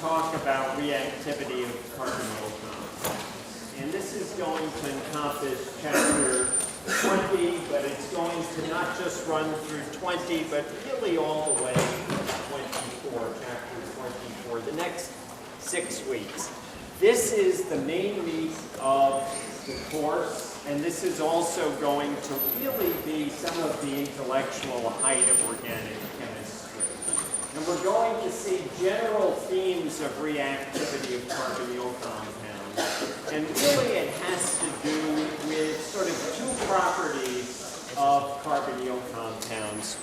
talk about reactivity of carbonyl compounds. And this is going to encompass chapter 20, but it's going to not just run through 20, but really all the way to 24, chapter 24, the next 6 weeks. This is the main meat of the course, and this is also going to really be some of the intellectual height of organic chemistry. And we're going to see general themes of reactivity of carbonyl compounds. And really it has to do with sort of two properties of carbonyl compounds.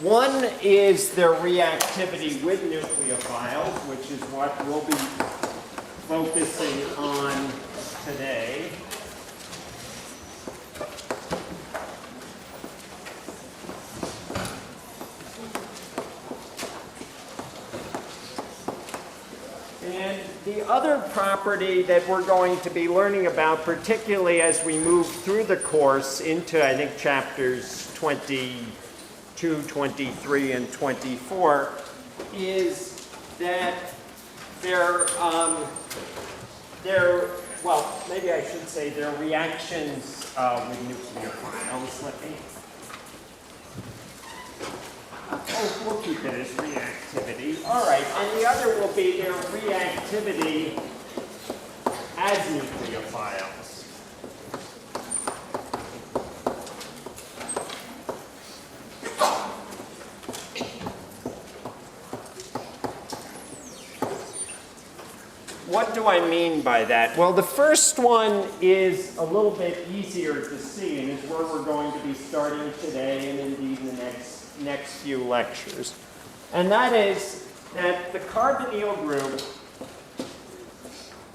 One is their reactivity with nucleophiles, which is what we'll be focusing on today. And the other property that we're going to be learning about, particularly as we move through the course into, I think, chapters 22, 23, and 24, is that well, maybe I should say their reactions with nucleophiles. Let me. We'll keep it as reactivity. All right, and the other will be their reactivity as nucleophiles. What do I mean by that? Well, the first one is a little bit easier to see, and is where we're going to be starting today and indeed in the next few lectures. And that is that the carbonyl group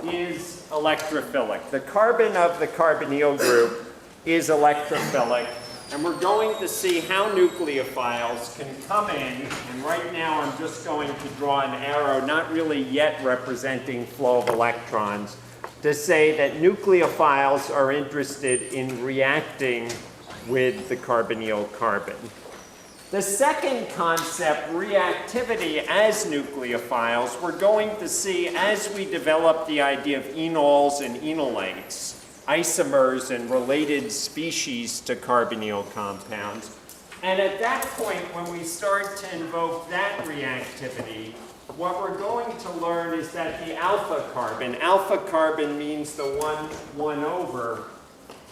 is electrophilic. The carbon of the carbonyl group is electrophilic. And we're going to see how nucleophiles can come in, and right now I'm just going to draw an arrow, not really yet representing flow of electrons, to say that nucleophiles are interested in reacting with the carbonyl carbon. The second concept, reactivity as nucleophiles, we're going to see as we develop the idea of enols and enolates, isomers and related species to carbonyl compounds. And at that point, when we start to invoke that reactivity, what we're going to learn is that the alpha carbon means the 1 over,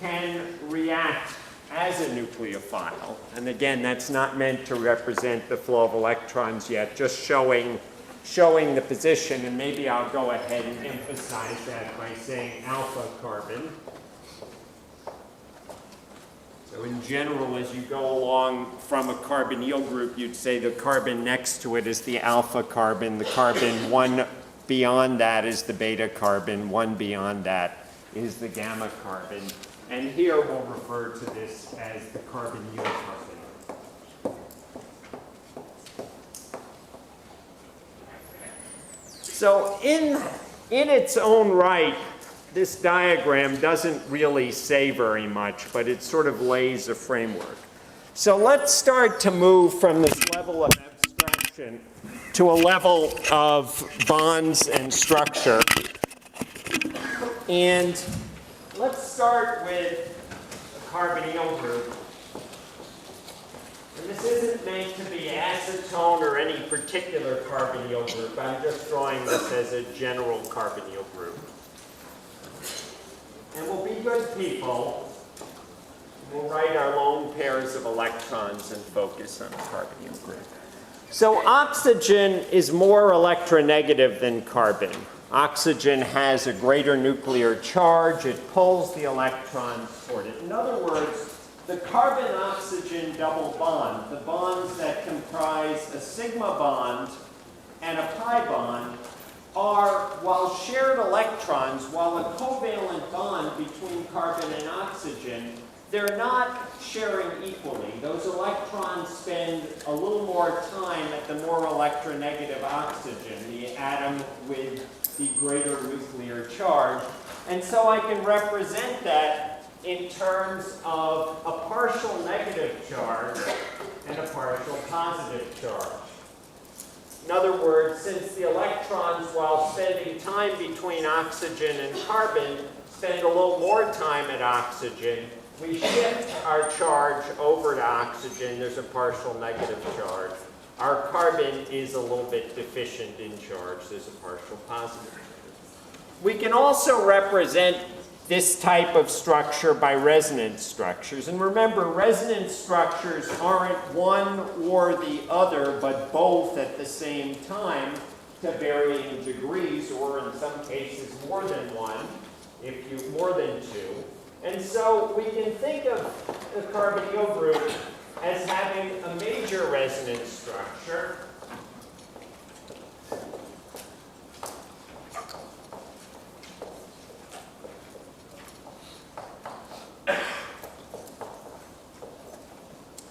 can react as a nucleophile. And again, that's not meant to represent the flow of electrons yet, just showing the position, and maybe I'll go ahead and emphasize that by saying alpha carbon. So in general, as you go along from a carbonyl group, you'd say the carbon next to it is the alpha carbon, the carbon one beyond that is the beta carbon, one beyond that is the gamma carbon. And here we'll refer to this as the carbonyl carbon. So in its own right, this diagram doesn't really say very much, but it sort of lays a framework. So let's start to move from this level of abstraction to a level of bonds and structure. And let's start with the carbonyl group. And this isn't meant to be acetone or any particular carbonyl group. I'm just drawing this as a general carbonyl group. And we'll be good people. We'll write our lone pairs of electrons and focus on the carbonyl group. So oxygen is more electronegative than carbon. Oxygen has a greater nuclear charge. It pulls the electrons toward it. In other words, the carbon-oxygen double bond, the bonds that comprise a sigma bond and a pi bond, are, while shared electrons, while a covalent bond between carbon and oxygen, they're not sharing equally. Those electrons spend a little more time at the more electronegative oxygen, the atom with the greater nuclear charge. And so I can represent that in terms of a partial negative charge and a partial positive charge. In other words, since the electrons, while spending time between oxygen and carbon, spend a little more time at oxygen, we shift our charge over to oxygen. There's a partial negative charge. Our carbon is a little bit deficient in charge. There's a partial positive. We can also represent this type of structure by resonance structures. And remember, resonance structures aren't one or the other, but both at the same time to varying degrees, or in some cases more than one, more than two. And so we can think of the carbonyl group as having a major resonance structure.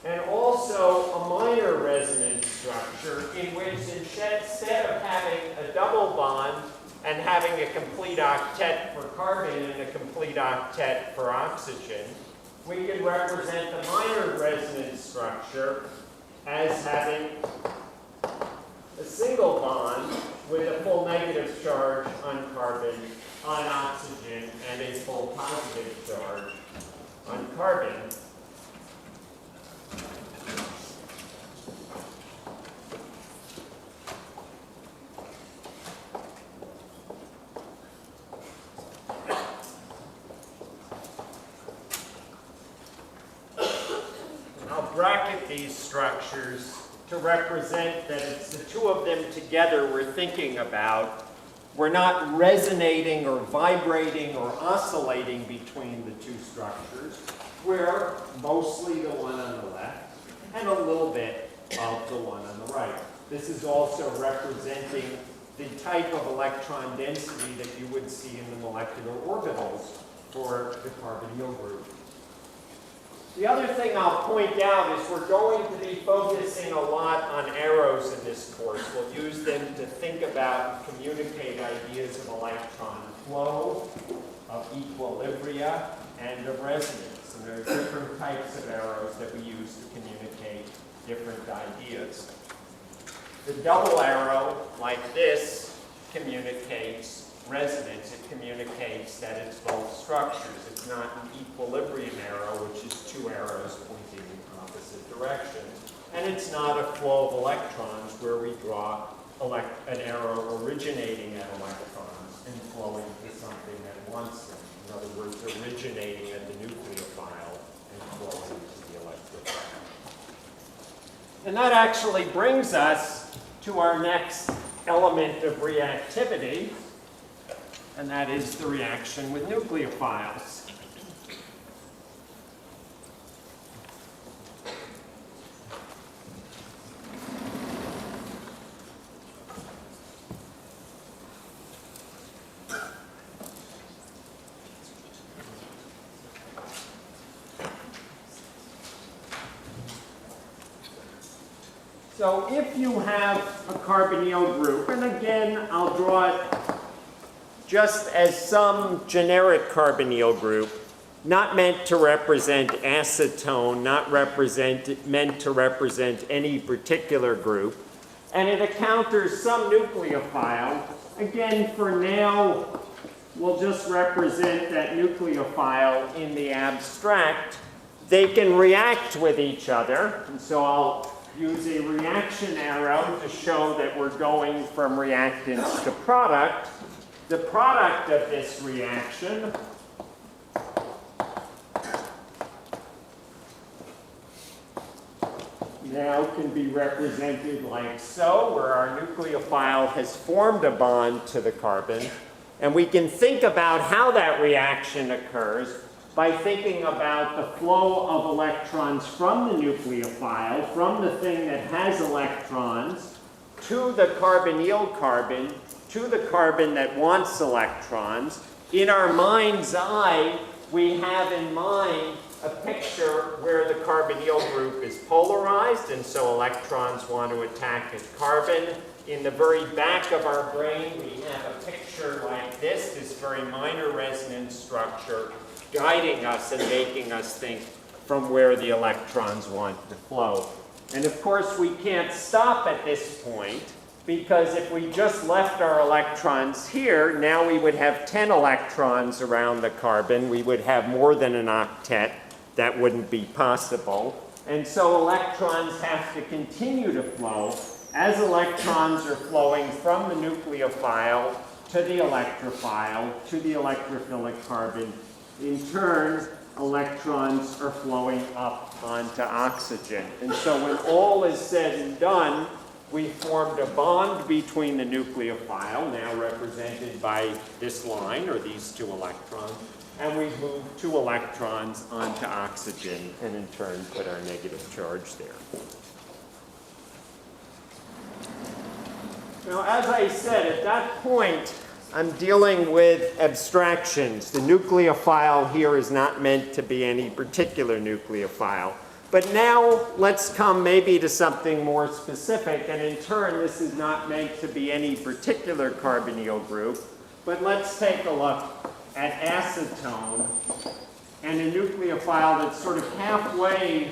And also a minor resonance structure in which instead of having a double bond and having a complete octet for carbon and a complete octet for oxygen, we can represent the minor resonance structure as having a single bond with a full negative charge on carbon, on oxygen, and a full positive charge on carbon. Bracket these structures to represent that it's the two of them together we're thinking about. We're not resonating or vibrating or oscillating between the two structures. We're mostly the one on the left and a little bit of the one on the right. This is also representing the type of electron density that you would see in the molecular orbitals for the carbonyl group. The other thing I'll point out is we're going to be focusing a lot on arrows in this course. We'll use them to think about and communicate ideas of electron flow, of equilibria, and of resonance. And there are different types of arrows that we use to communicate different ideas. The double arrow, like this, communicates resonance. It communicates that it's both structures. It's not an equilibrium arrow, which is two arrows pointing in opposite directions. And it's not a flow of electrons where we draw an arrow originating at electrons and flowing to something that wants them. In other words, originating at the nucleophile and flowing to the electrophile. And that actually brings us to our next element of reactivity, and that is the reaction with nucleophiles. So if you have a carbonyl group, and again, I'll draw it just as some generic carbonyl group, not meant to represent acetone, not meant to represent any particular group, and it encounters some nucleophile. Again, for now, we'll just represent that nucleophile in the abstract. They can react with each other, and so I'll use a reaction arrow to show that we're going from reactants to product. The product of this reaction now can be represented like so, where our nucleophile has formed a bond to the carbon. And we can think about how that reaction occurs by thinking about the flow of electrons from the nucleophile, from the thing that has electrons, to the carbonyl carbon, to the carbon that wants electrons. In our mind's eye, we have in mind a picture where the carbonyl group is polarized, and so electrons want to attack its carbon. In the very back of our brain, we have a picture like this very minor resonance structure, guiding us and making us think from where the electrons want to flow. And of course, we can't stop at this point. because if we just left our electrons here, now we would have 10 electrons around the carbon. We would have more than an octet. That wouldn't be possible. And so electrons have to continue to flow. As electrons are flowing from the nucleophile to the electrophile to the electrophilic carbon, in turn, electrons are flowing up onto oxygen. And so when all is said and done, we formed a bond between the nucleophile, now represented by this line, or these two electrons, and we moved 2 electrons onto oxygen, and in turn put our negative charge there. Now, as I said, at that point, I'm dealing with abstractions. The nucleophile here is not meant to be any particular nucleophile. But now let's come maybe to something more specific, and in turn this is not meant to be any particular carbonyl group, but let's take a look at acetone and a nucleophile that's sort of halfway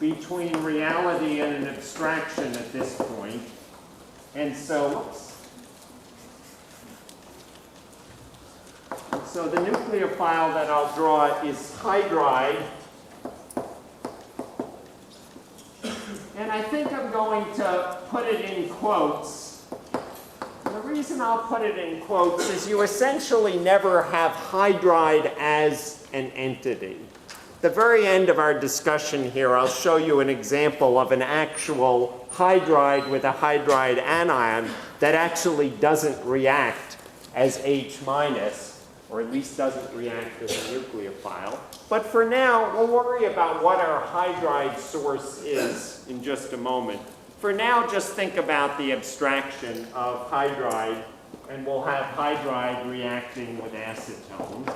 between reality and an abstraction at this point. And so the nucleophile that I'll draw is hydride. And I think I'm going to put it in quotes. And the reason I'll put it in quotes is you essentially never have hydride as an entity. At the very end of our discussion here, I'll show you an example of an actual hydride with a hydride anion that actually doesn't react as H-, or at least doesn't react as a nucleophile. But for now, we'll worry about what our hydride source is in just a moment. For now, just think about the abstraction of hydride, and we'll have hydride reacting with acetone.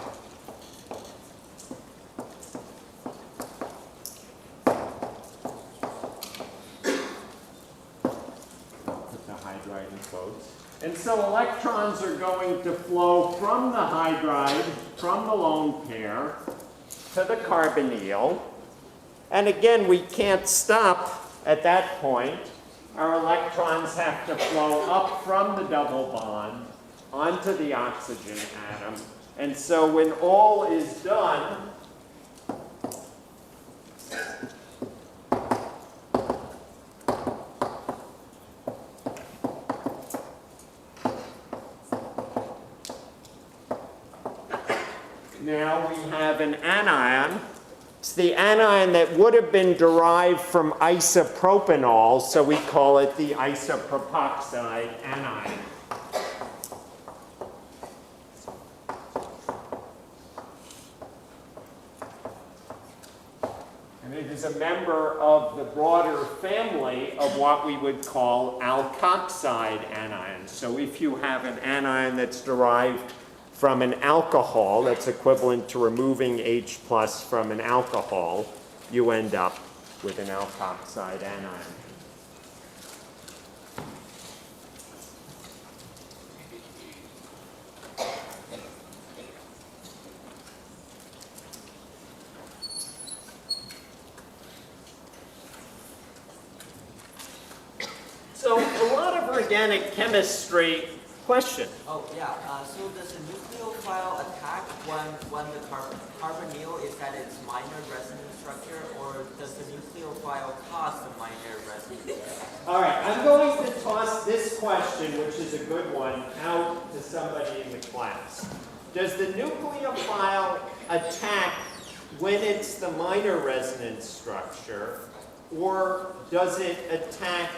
Put the hydride in quotes. And so electrons are going to flow from the hydride, from the lone pair, to the carbonyl. And again, we can't stop at that point. Our electrons have to flow up from the double bond onto the oxygen atom. And so when all is done, now we have an anion. It's the anion that would have been derived from isopropanol, so we call it the isopropoxide anion. And it is a member of the broader family of what we would call alkoxide anions. So if you have an anion that's derived from an alcohol, that's equivalent to removing H+ from an alcohol, you end up with an alkoxide anion. So a lot of organic chemistry question. Oh, yeah. So does the nucleophile attack when the carbonyl is at its minor resonance structure, or does the nucleophile cause the minor resonance structure? All right, I'm going to toss this question, which is a good one, out to somebody in the class. Does the nucleophile attack when it's the minor resonance structure, or does it attack?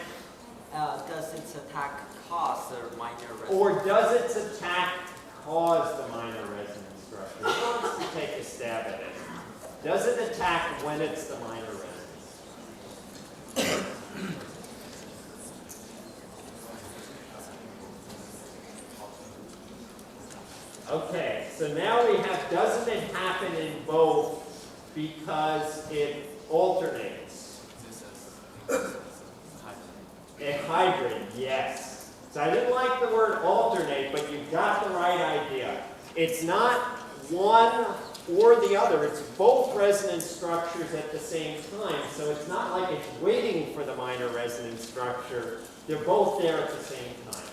Does its attack cause the minor resonance? Or does its attack cause the minor resonance structure? Who wants to take a stab at it? Does it attack when it's the minor resonance? Okay, so now we have, doesn't it happen in both because it alternates? A hybrid, yes. So I didn't like the word alternate, but you got the right idea. It's not one or the other. It's both resonance structures at the same time, so it's not like it's waiting for the minor resonance structure. They're both there at the same time.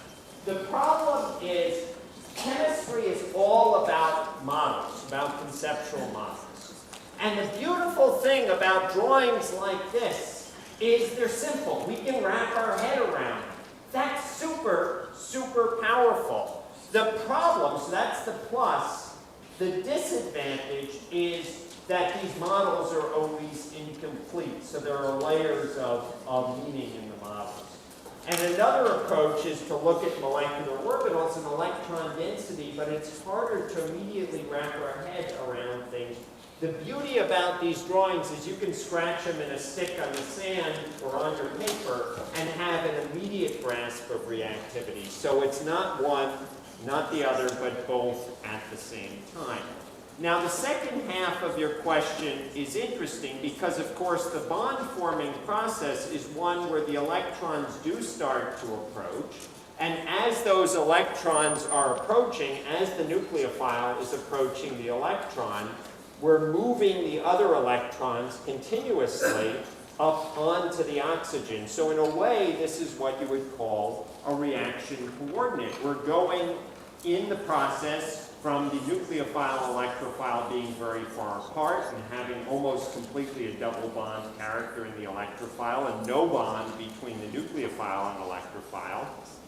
The problem is chemistry is all about models, about conceptual models. And the beautiful thing about drawings like this is they're simple. We can wrap our head around them. That's super, super powerful. The problem, so that's the plus. The disadvantage is that these models are always incomplete. So there are layers of meaning in the models. And another approach is to look at molecular orbitals and electron density, but it's harder to immediately wrap our head around things. The beauty about these drawings is you can scratch them in a stick on the sand or on your paper and have an immediate grasp of reactivity. So it's not one, not the other, but both at the same time. Now, the second half of your question is interesting because, of course, the bond-forming process is one where the electrons do start to approach. And as those electrons are approaching, as the nucleophile is approaching the electron, we're moving the other electrons continuously up onto the oxygen. So in a way, this is what you would call a reaction coordinate. We're going in the process from the nucleophile and electrophile being very far apart and having almost completely a double bond character in the electrophile and no bond between the nucleophile and electrophile.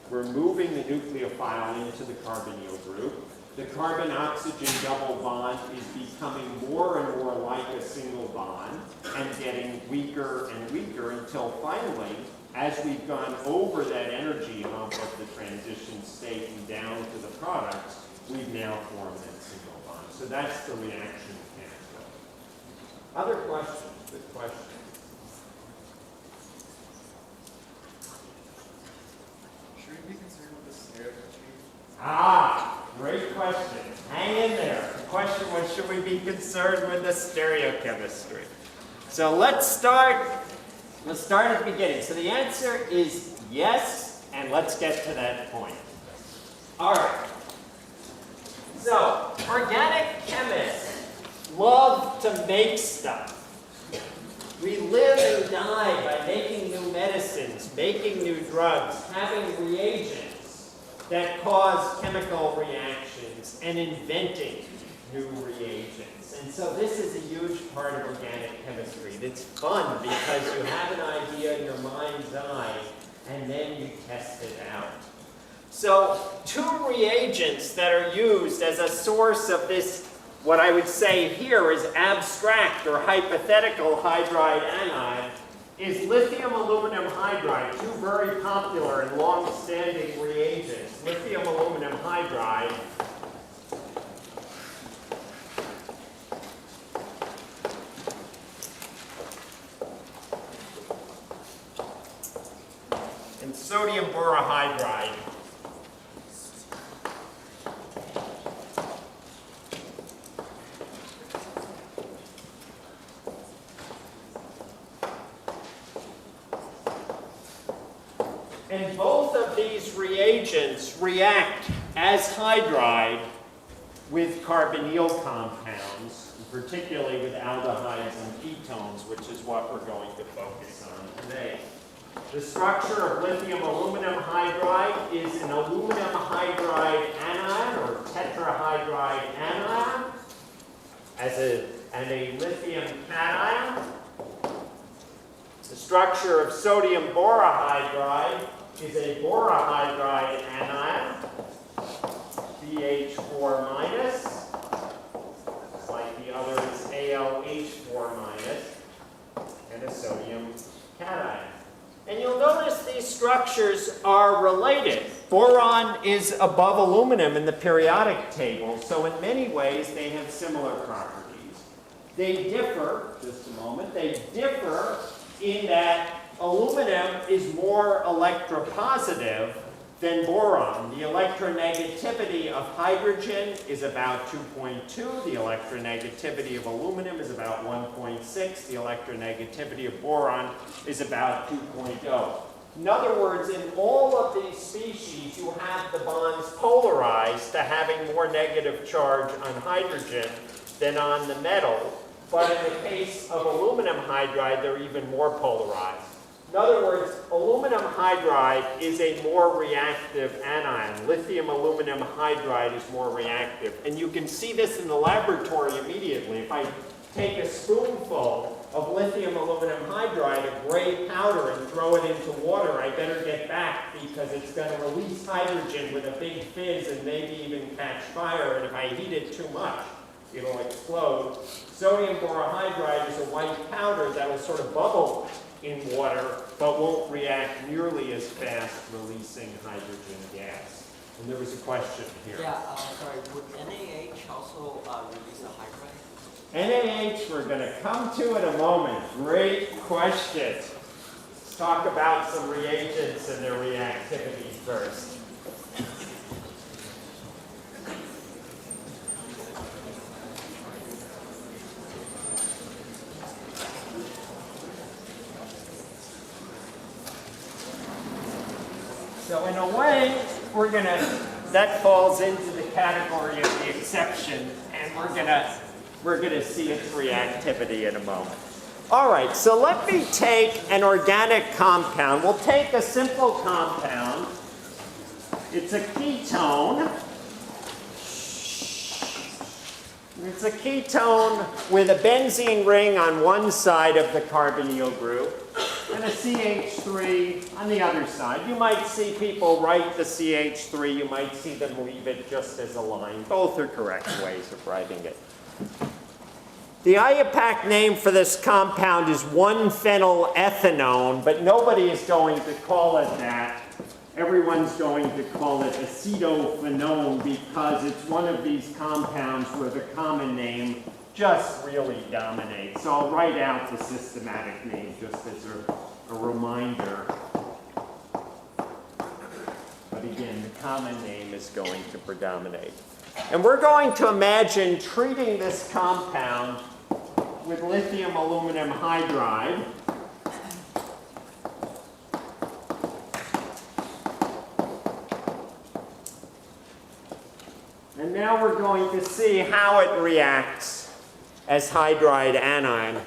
We're moving the nucleophile into the carbonyl group. The carbon-oxygen double bond is becoming more and more like a single bond and getting weaker and weaker until finally, as we've gone over that energy hump of the transition state and down to the products, we've now formed that single bond. So that's the reaction pathway. Other questions? Good question. Should we be concerned with the stereochemistry? Great question. Hang in there. The question was, should we be concerned with the stereochemistry? So let's start at the beginning. So the answer is yes, and let's get to that point. All right. So, organic chemists love to make stuff. We live and die by making new medicines, making new drugs, having reagents that cause chemical reactions, and inventing new reagents. And so this is a huge part of organic chemistry. It's fun because you have an idea in your mind's eye, and then you test it out. So, two reagents that are used as a source of this, what I would say here is abstract or hypothetical hydride anion, is lithium aluminum hydride, two very popular and long-standing reagents. Lithium aluminum hydride and sodium borohydride. And both of these reagents react as hydride with carbonyl compounds, particularly with aldehydes and ketones, which is what we're going to focus on today. The structure of lithium aluminum hydride is an aluminum hydride anion or tetrahydride anion and a lithium cation. The structure of sodium borohydride is a borohydride anion, BH4 minus, like the other is ALH4 minus, and a sodium cation. And you'll notice these structures are related. Boron is above aluminum in the periodic table, so in many ways they have similar properties. They differ, just a moment, they differ in that aluminum is more electropositive than boron. The electronegativity of hydrogen is about 2.2. The electronegativity of aluminum is about 1.6. The electronegativity of boron is about 2.0. In other words, in all of these species, you have the bonds polarized to having more negative charge on hydrogen than on the metal. But in the case of aluminum hydride, they're even more polarized. In other words, aluminum hydride is a more reactive anion. Lithium aluminum hydride is more reactive. And you can see this in the laboratory immediately. If I take a spoonful of lithium aluminum hydride, a gray powder, and throw it into water, I better get back because it's going to release hydrogen with a big fizz and maybe even catch fire. And if I heat it too much, it'll explode. Sodium borohydride is a white powder that will sort of bubble in water, but won't react nearly as fast, releasing hydrogen gas. And there was a question here. Yeah, sorry, would NaH also release a hydride? NaH, we're going to come to in a moment. Great question. Let's talk about some reagents and their reactivity first. So in a way, that falls into the category of the exception, and we're gonna see its reactivity in a moment. All right, so let me take an organic compound. We'll take a simple compound. It's a ketone. It's a ketone with a benzene ring on one side of the carbonyl group and a CH3 on the other side. You might see people write the CH3. You might see them leave it just as a line. Both are correct ways of writing it. The IUPAC name for this compound is 1-phenylethanone, but nobody is going to call it that. Everyone's going to call it acetophenone because it's one of these compounds where the common name just really dominates. So I'll write out the systematic name just as a reminder. But again, the common name is going to predominate. And we're going to imagine treating this compound with lithium aluminum hydride. And now we're going to see how it reacts as hydride anion.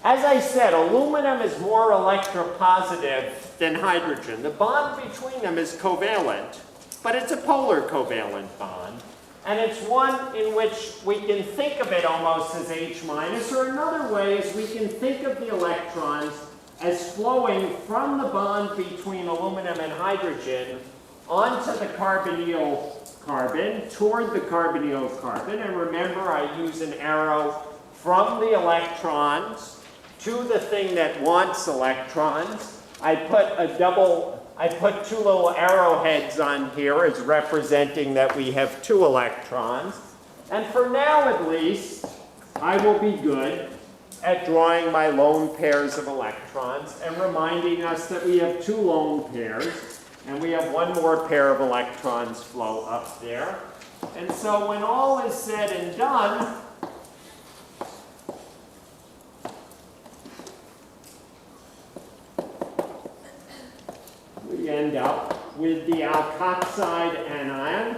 As I said, aluminum is more electropositive than hydrogen. The bond between them is covalent, but it's a polar covalent bond. And it's one in which we can think of it almost as H-, or another way is we can think of the electrons as flowing from the bond between aluminum and hydrogen onto the carbonyl carbon, toward the carbonyl carbon. And remember, I use an arrow from the electrons to the thing that wants electrons. I put two little arrowheads on here as representing that we have two electrons. And for now, at least, I will be good at drawing my lone pairs of electrons and reminding us that we have two lone pairs, and we have one more pair of electrons flow up there. And so when all is said and done, we end up with the alkoxide anion.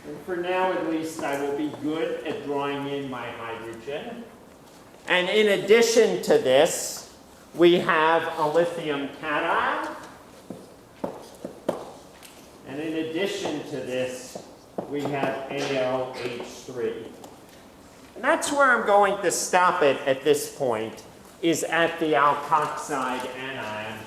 And for now, at least, I will be good at drawing in my hydrogen. And in addition to this, we have a lithium cation. And in addition to this, we have LiAlH4. And that's where I'm going to stop it at this point, is at the alkoxide anion.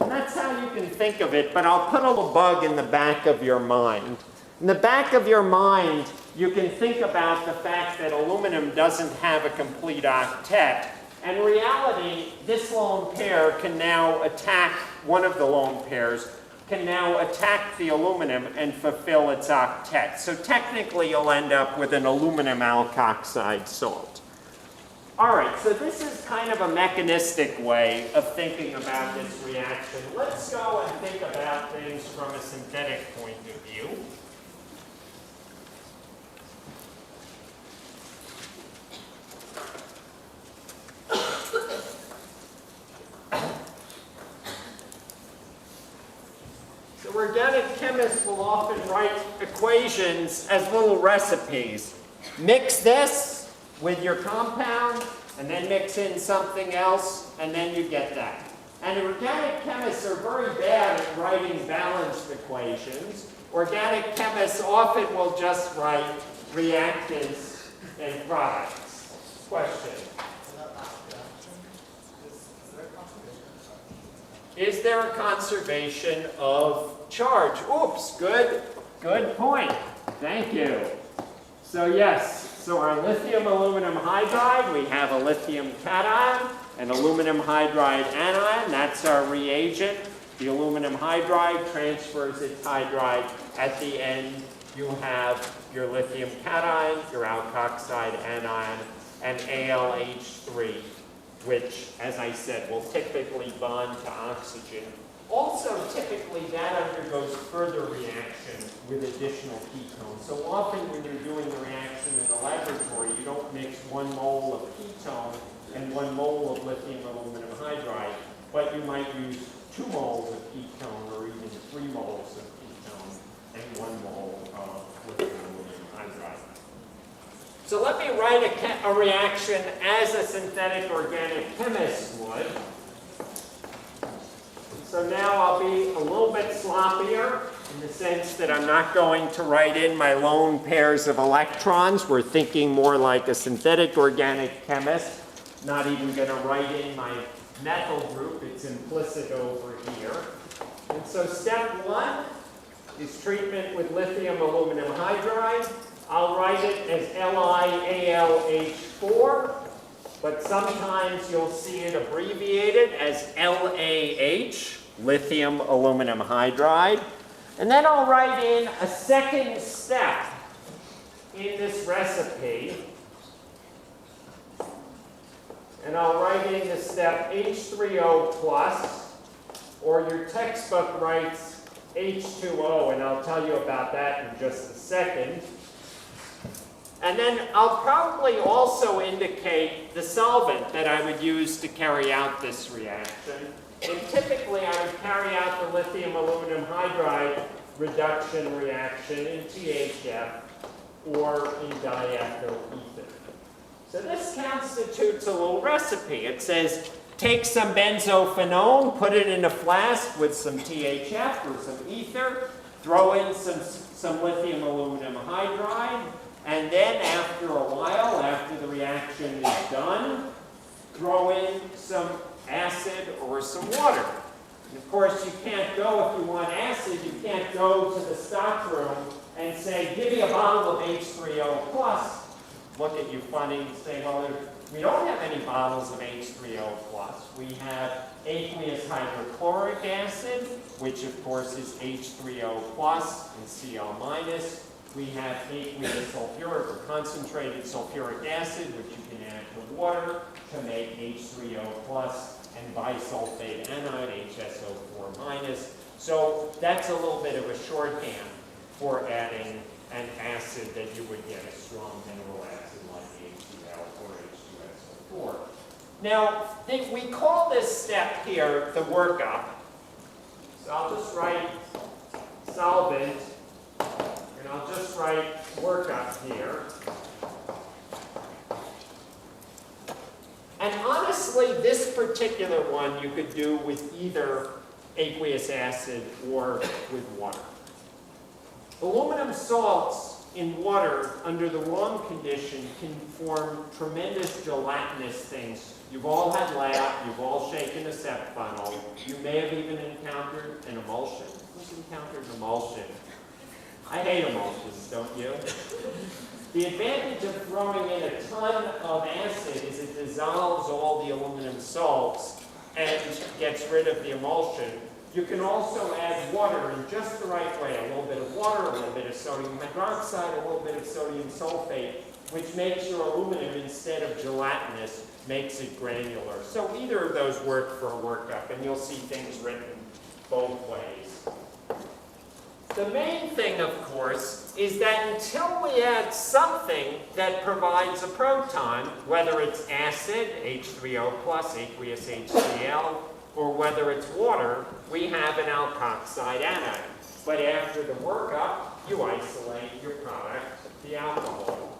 And that's how you can think of it, but I'll put a little bug in the back of your mind. In the back of your mind, you can think about the fact that aluminum doesn't have a complete octet. And in reality, this lone pair can now attack, one of the lone pairs, can now attack the aluminum and fulfill its octet. So technically, you'll end up with an aluminum alkoxide salt. All right, so this is kind of a mechanistic way of thinking about this reaction. Let's go and think about things from a synthetic point of view. So we're organic chemists will often write equations as little recipes. Mix this with your compound, and then mix in something else, and then you get that. And organic chemists are very bad at writing balanced equations. Organic chemists often will just write reactants and products. Question? Is there a conservation of charge? Oops, good point. Thank you. So yes, so our lithium aluminum hydride, we have a lithium cation, an aluminum hydride anion, that's our reagent. The aluminum hydride transfers its hydride. At the end, you have your lithium cation, your alkoxide anion, and LiAlH4, which, as I said, will typically bond to oxygen. Also, typically, that undergoes further reaction with additional ketones. So often when you're doing the reaction in the laboratory, you don't mix 1 mole of ketone and 1 mole of lithium aluminum hydride, but you might use 2 moles of ketone or even 3 moles of ketone and 1 mole of lithium aluminum hydride. So let me write a reaction as a synthetic organic chemist would. So now I'll be a little bit sloppier in the sense that I'm not going to write in my lone pairs of electrons. We're thinking more like a synthetic organic chemist. Not even going to write in my methyl group. It's implicit over here. And so step 1 is treatment with lithium aluminum hydride. I'll write it as LiAlH4, but sometimes you'll see it abbreviated as LaH, lithium aluminum hydride. And then I'll write in a second step in this recipe. And I'll write in the step H3O plus, or your textbook writes H2O, and I'll tell you about that in just a second. And then I'll probably also indicate the solvent that I would use to carry out this reaction. And typically I would carry out the lithium aluminum hydride reduction reaction in THF or in diethyl ether. So this constitutes a little recipe. It says take some benzophenone, put it in a flask with some THF or some ether, throw in some lithium aluminum hydride, and then after a while, after the reaction is done, throw in some acid or some water. And of course, you can't go, if you want acid, you can't go to the stock room and say, give me a bottle of H3O plus. Look at you funny and say, well, we don't have any bottles of H3O plus. We have aqueous hydrochloric acid, which of course is H3O plus and Cl minus. We have aqueous sulfuric or concentrated sulfuric acid, which you can add to water to make H3O plus and bisulfate anion, HSO4 minus. So that's a little bit of a shorthand for adding an acid that you would get a strong mineral acid like HCl or H2SO4. Now, we call this step here the workup. So I'll just write solvent. And I'll just write workup here. And honestly, this particular one you could do with either aqueous acid or with water. Aluminum salts in water under the wrong condition can form tremendous gelatinous things. You've all had lab, you've all shaken a SEP funnel. You may have even encountered an emulsion. Who's encountered an emulsion? I hate emulsions, don't you? The advantage of throwing in a ton of acid is it dissolves all the aluminum salts and gets rid of the emulsion. You can also add water in just the right way. A little bit of water, a little bit of sodium hydroxide, a little bit of sodium sulfate, which makes your aluminum, instead of gelatinous, makes it granular. So either of those work for a workup, and you'll see things written both ways. The main thing, of course, is that until we add something that provides a proton, whether it's acid, H3O plus, aqueous HCl, or whether it's water, we have an alkoxide anion. But after the workup, you isolate your product, the alcohol.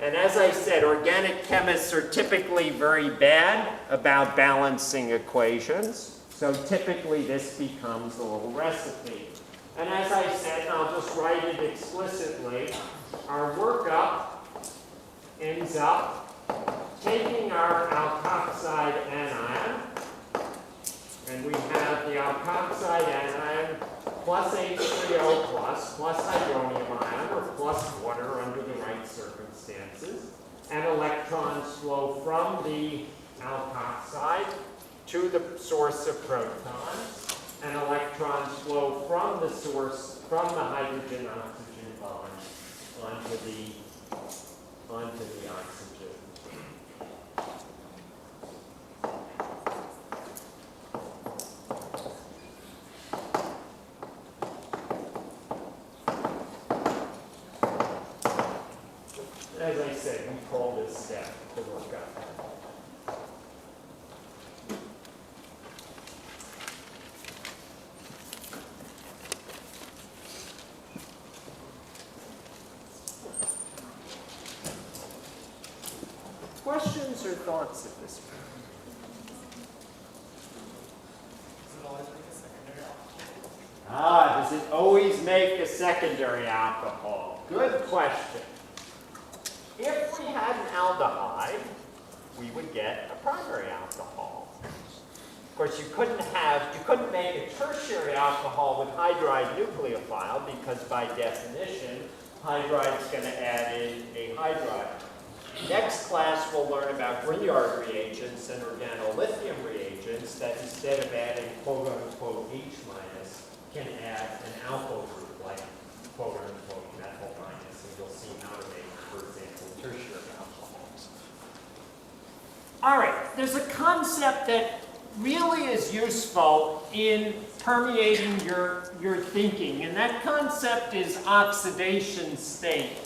And as I said, organic chemists are typically very bad about balancing equations. So typically this becomes a little recipe. And as I said, and I'll just write it explicitly, our workup ends up taking our alkoxide anion, and we have the alkoxide anion plus H3O plus hydronium ion, or plus water under the right circumstances, and electrons flow from the alkoxide to the source of protons, and electrons flow from the source, from the hydrogen-oxygen bond onto the oxygen. As I said, we call this step the workup. Questions or thoughts at this point? Does it always make a secondary alcohol? Good question. If we had an aldehyde, we would get a primary alcohol. Of course, you couldn't make a tertiary alcohol with hydride nucleophile because by definition, hydride is going to add in a hydride. Next class, we'll learn about Grignard reagents and organolithium reagents that instead of adding quote-unquote H minus, can add an alkyl group like quote-unquote methyl minus, and you'll see how to make, for example, tertiary alcohols. All right, there's a concept that really is useful in permeating your thinking, and that concept is oxidation state.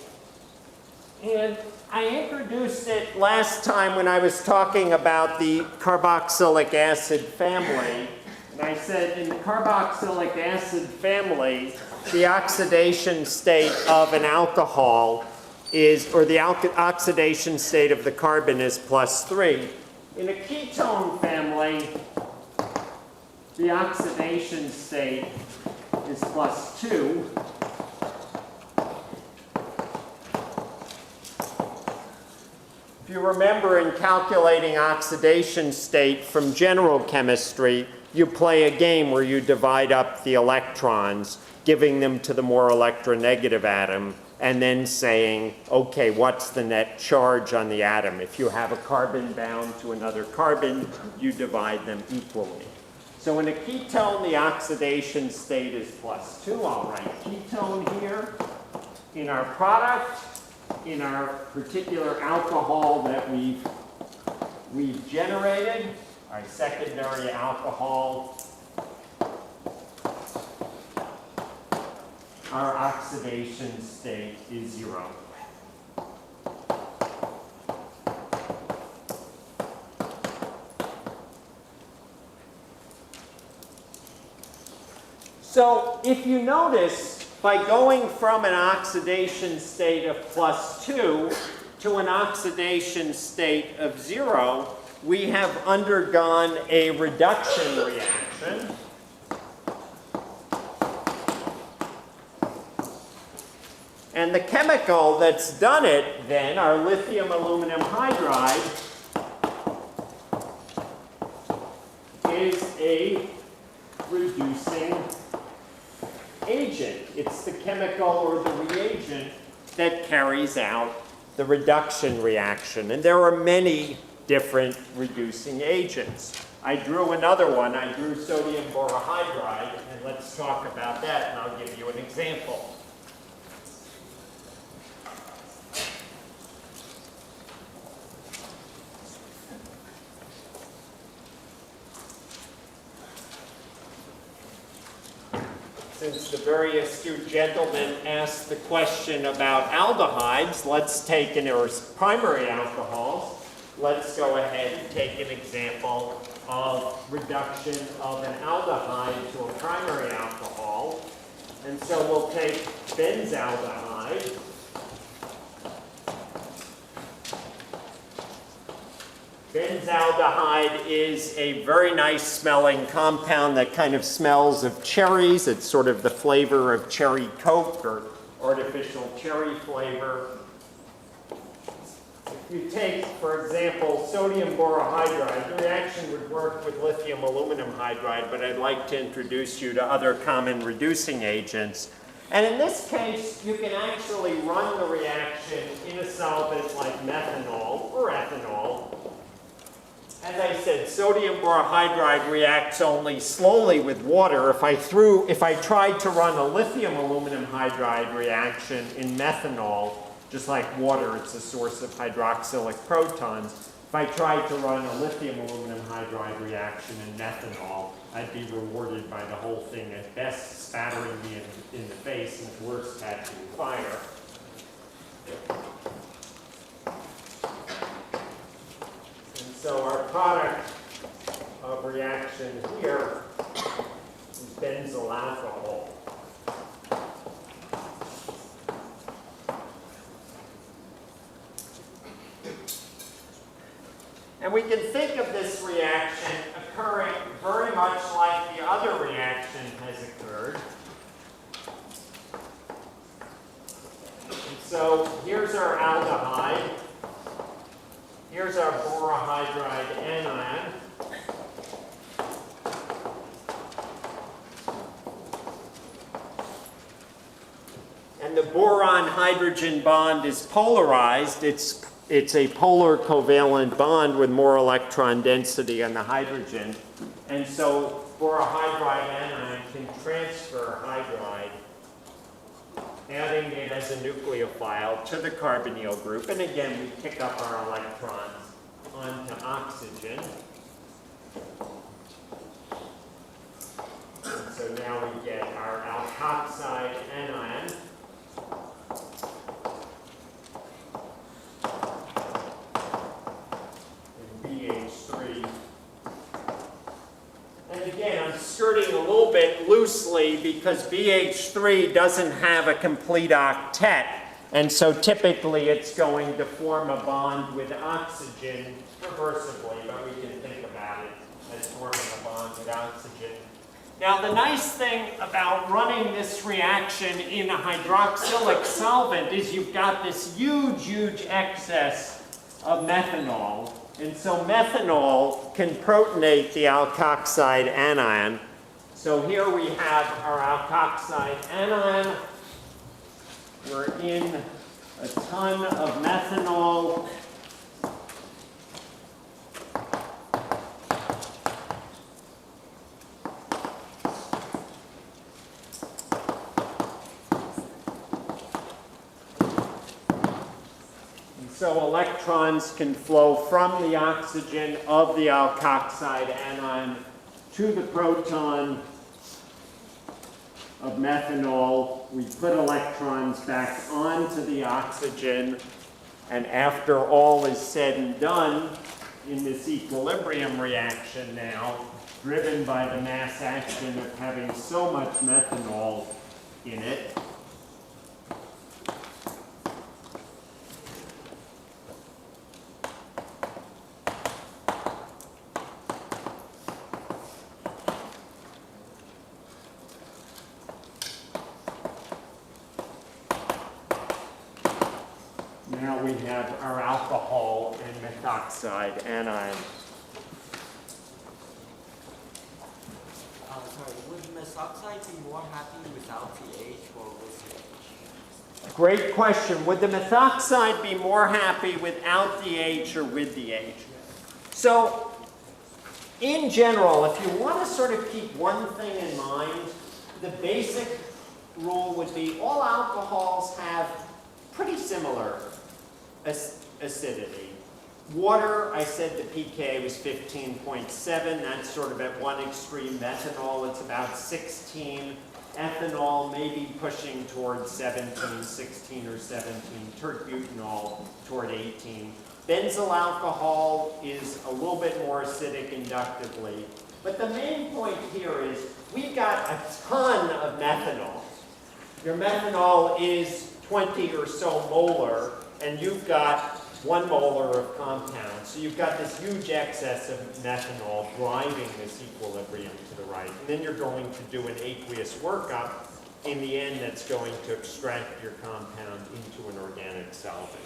And I introduced it last time when I was talking about the carboxylic acid family. And I said in the carboxylic acid family, the oxidation state of an alcohol is, or the oxidation state of the carbon is +3. In a ketone family, the oxidation state is +2. If you remember in calculating oxidation state from general chemistry, you play a game where you divide up the electrons, giving them to the more electronegative atom, and then saying, okay, what's the net charge on the atom? If you have a carbon bound to another carbon, you divide them equally. So in a ketone, the oxidation state is +2. I'll write ketone here. In our product, in our particular alcohol that we've generated, our secondary alcohol, our oxidation state is 0. So if you notice, by going from an oxidation state of +2 to an oxidation state of 0, we have undergone a reduction reaction. And the chemical that's done it then, our lithium aluminum hydride, is a reducing agent. It's the chemical or the reagent that carries out the reduction reaction. And there are many different reducing agents. I drew another one. I drew sodium borohydride, and let's talk about that, and I'll give you an example. since the very astute gentleman asked the question about aldehydes, let's take or primary alcohols. Let's go ahead and take an example of reduction of an aldehyde to a primary alcohol. And so we'll take benzaldehyde. Benzaldehyde is a very nice smelling compound that kind of smells of cherries. It's sort of the flavor of cherry Coke or artificial cherry flavor. If you take, for example, sodium borohydride, the reaction would work with lithium aluminum hydride, but I'd like to introduce you to other common reducing agents. And in this case, you can actually run the reaction in a solvent like methanol or ethanol. As I said, sodium borohydride reacts only slowly with water. If I tried to run a lithium aluminum hydride reaction in methanol, just like water, it's a source of hydroxylic protons. If I tried to run a lithium aluminum hydride reaction in methanol, I'd be rewarded by the whole thing, at best spattering me in the face, and at worst catching fire. And so our product of reaction here is benzyl alcohol. And we can think of this reaction occurring very much like the other reaction has occurred. And so here's our aldehyde. Here's our borohydride anion. And the boron-hydrogen bond is polarized. It's a polar covalent bond with more electron density on the hydrogen. And so borohydride anion can transfer hydride, adding it as a nucleophile to the carbonyl group. And again, we pick up our electrons onto oxygen. And so now we get our alkoxide anion. And again, I'm skirting a little bit loosely because BH3 doesn't have a complete octet. And so typically it's going to form a bond with oxygen reversibly, but we can think about it as forming a bond with oxygen. Now the nice thing about running this reaction in a hydroxylic solvent is you've got this huge, huge excess of methanol. And so methanol can protonate the alkoxide anion. So here we have our alkoxide anion. We're in a ton of methanol. So electrons can flow from the oxygen of the alkoxide anion to the proton of methanol. We put electrons back onto the oxygen, and after all is said and done, in this equilibrium reaction now, driven by the mass action of having so much methanol in it, now we have our alcohol and methoxide anion. Sorry, would methoxide be more happy without pH or with pH? Great question. Would the methoxide be more happy without the H or with the H? So, in general, if you want to sort of keep one thing in mind, the basic rule would be all alcohols have pretty similar acidity. Water, I said the pK was 15.7. That's sort of at one extreme. Methanol, it's about 16. ethanol maybe pushing towards 17, 16 or 17, tert-butanol toward 18. Benzyl alcohol is a little bit more acidic inductively. But the main point here is we've got a ton of methanol. Your methanol is 20 or so molar, and you've got 1 molar of compound. So you've got this huge excess of methanol driving this equilibrium to the right. And then you're going to do an aqueous workup in the end that's going to extract your compound into an organic solvent.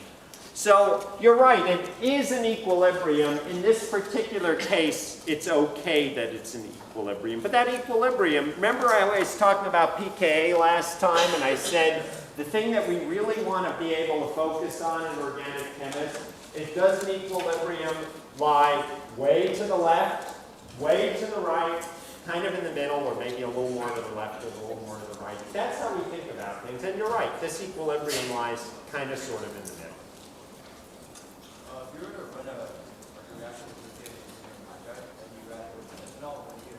So you're right, it is an equilibrium. In this particular case, it's okay that it's an equilibrium. But that equilibrium, remember I was talking about pKa last time, and I said the thing that we really want to be able to focus on in organic chemists, it does an equilibrium lie way to the left, way to the right, kind of in the middle, or maybe a little more to the left or a little more to the right. That's how we think about things. And you're right, this equilibrium lies kind of sort of in the middle. If you were to run a reaction with lithium hydride and you add it with ethanol, what do you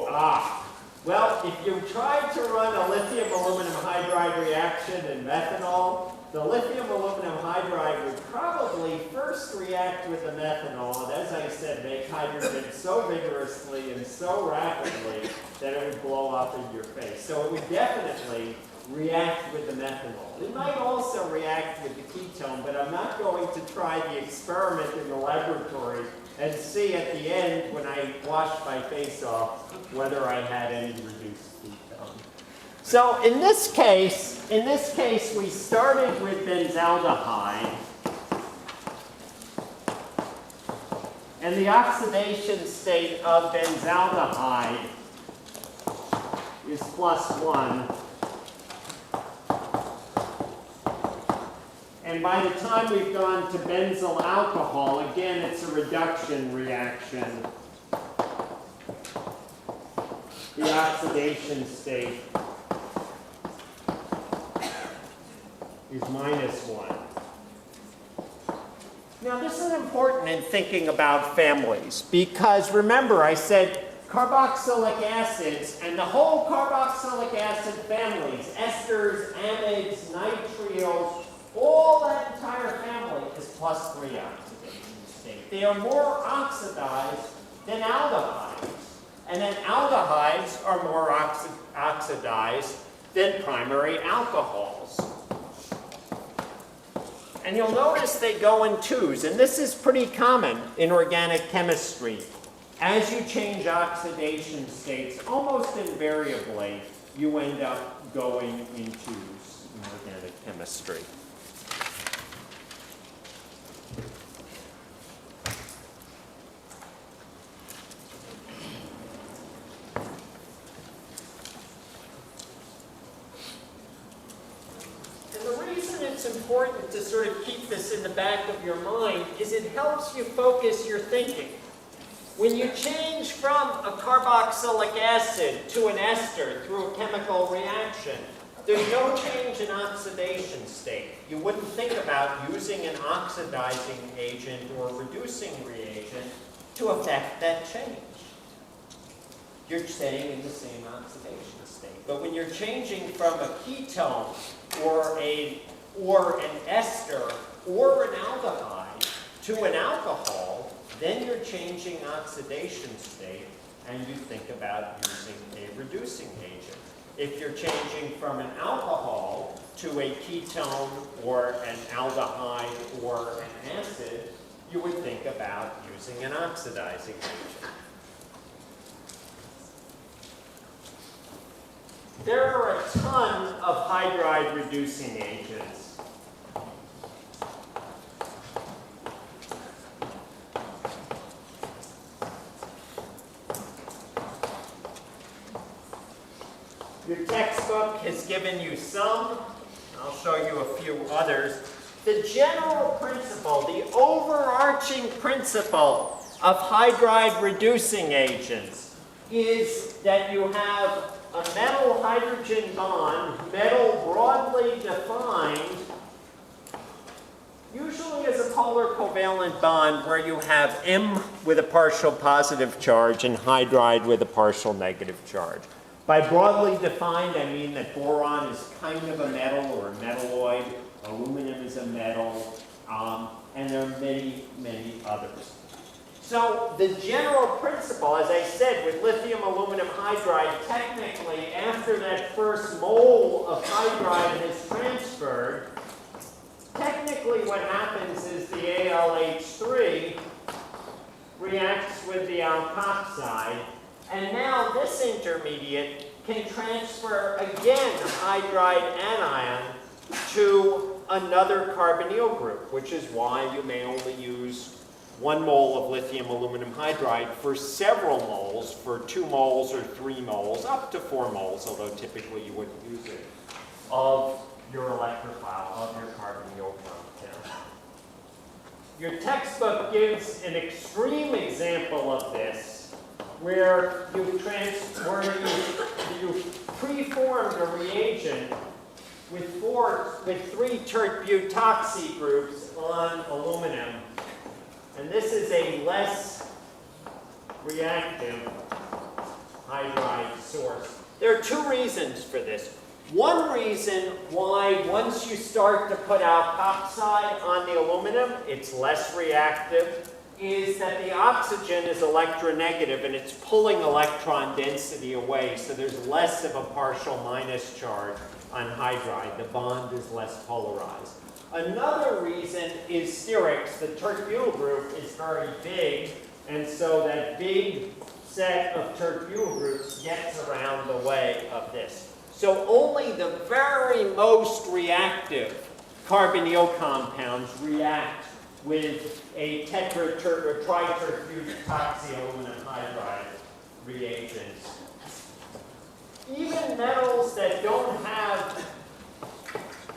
reaction? Well, if you tried to run a lithium aluminum hydride reaction in methanol, the lithium aluminum hydride would probably first react with the methanol, and as I said, make hydrogen so vigorously and so rapidly that it would blow up in your face. So it would definitely react with the methanol. It might also react with the ketone, but I'm not going to try the experiment in the laboratory and see at the end when I wash my face off whether I had any reduced ketone. So in this case, we started with benzaldehyde, and the oxidation state of benzaldehyde is +1. And by the time we've gone to benzyl alcohol, again, it's a reduction reaction. The oxidation state is -1. Now, this is important in thinking about families, because remember, I said carboxylic acids, and the whole carboxylic acid families, esters, amides, nitriles, all that entire family is +3 oxidation state. They are more oxidized than aldehydes. And then aldehydes are more oxidized than primary alcohols. And you'll notice they go in twos. And this is pretty common in organic chemistry. As you change oxidation states, almost invariably, you end up going in twos in organic chemistry. It's important to sort of keep this in the back of your mind is it helps you focus your thinking. When you change from a carboxylic acid to an ester through a chemical reaction, there's no change in oxidation state. You wouldn't think about using an oxidizing agent or a reducing reagent to affect that change. You're staying in the same oxidation state. But when you're changing from a ketone or an ester or an aldehyde to an alcohol, then you're changing oxidation state and you think about using a reducing agent. If you're changing from an alcohol to a ketone or an aldehyde or an acid, you would think about using an oxidizing agent. There are a ton of hydride reducing agents. Your textbook has given you some. I'll show you a few others. The general principle, the overarching principle of hydride reducing agents is that you have a metal hydrogen bond, metal broadly defined, usually as a polar covalent bond where you have M with a partial positive charge and hydride with a partial negative charge. By broadly defined, I mean that boron is kind of a metal or a metalloid, aluminum is a metal, and there are many, many others. So the general principle, as I said, with lithium aluminum hydride, technically after that first mole of hydride is transferred, technically what happens is the LiAlH4 reacts with the alkoxide, and now this intermediate can transfer again the hydride anion to another carbonyl group, which is why you may only use 1 mole of lithium aluminum hydride for several moles, for 2 moles or 3 moles, up to 4 moles, although typically you wouldn't use it, of your electrophile, of your carbonyl compound. Your textbook gives an extreme example of this, where you preformed a reagent with 3 Tert-Butyl groups on aluminum. And this is a less reactive hydride source. There are 2 reasons for this. One reason why once you start to put alkoxide on the aluminum, it's less reactive, is that the oxygen is electronegative and it's pulling electron density away, so there's less of a partial minus charge on hydride. The bond is less polarized. Another reason is sterics. The Tert-Butyl group is very big, and so that big set of Tert-Butyl groups gets around the way of this. So only the very most reactive carbonyl compounds react with a tri-Tert-Butyl hydride reagents. Even metals that don't have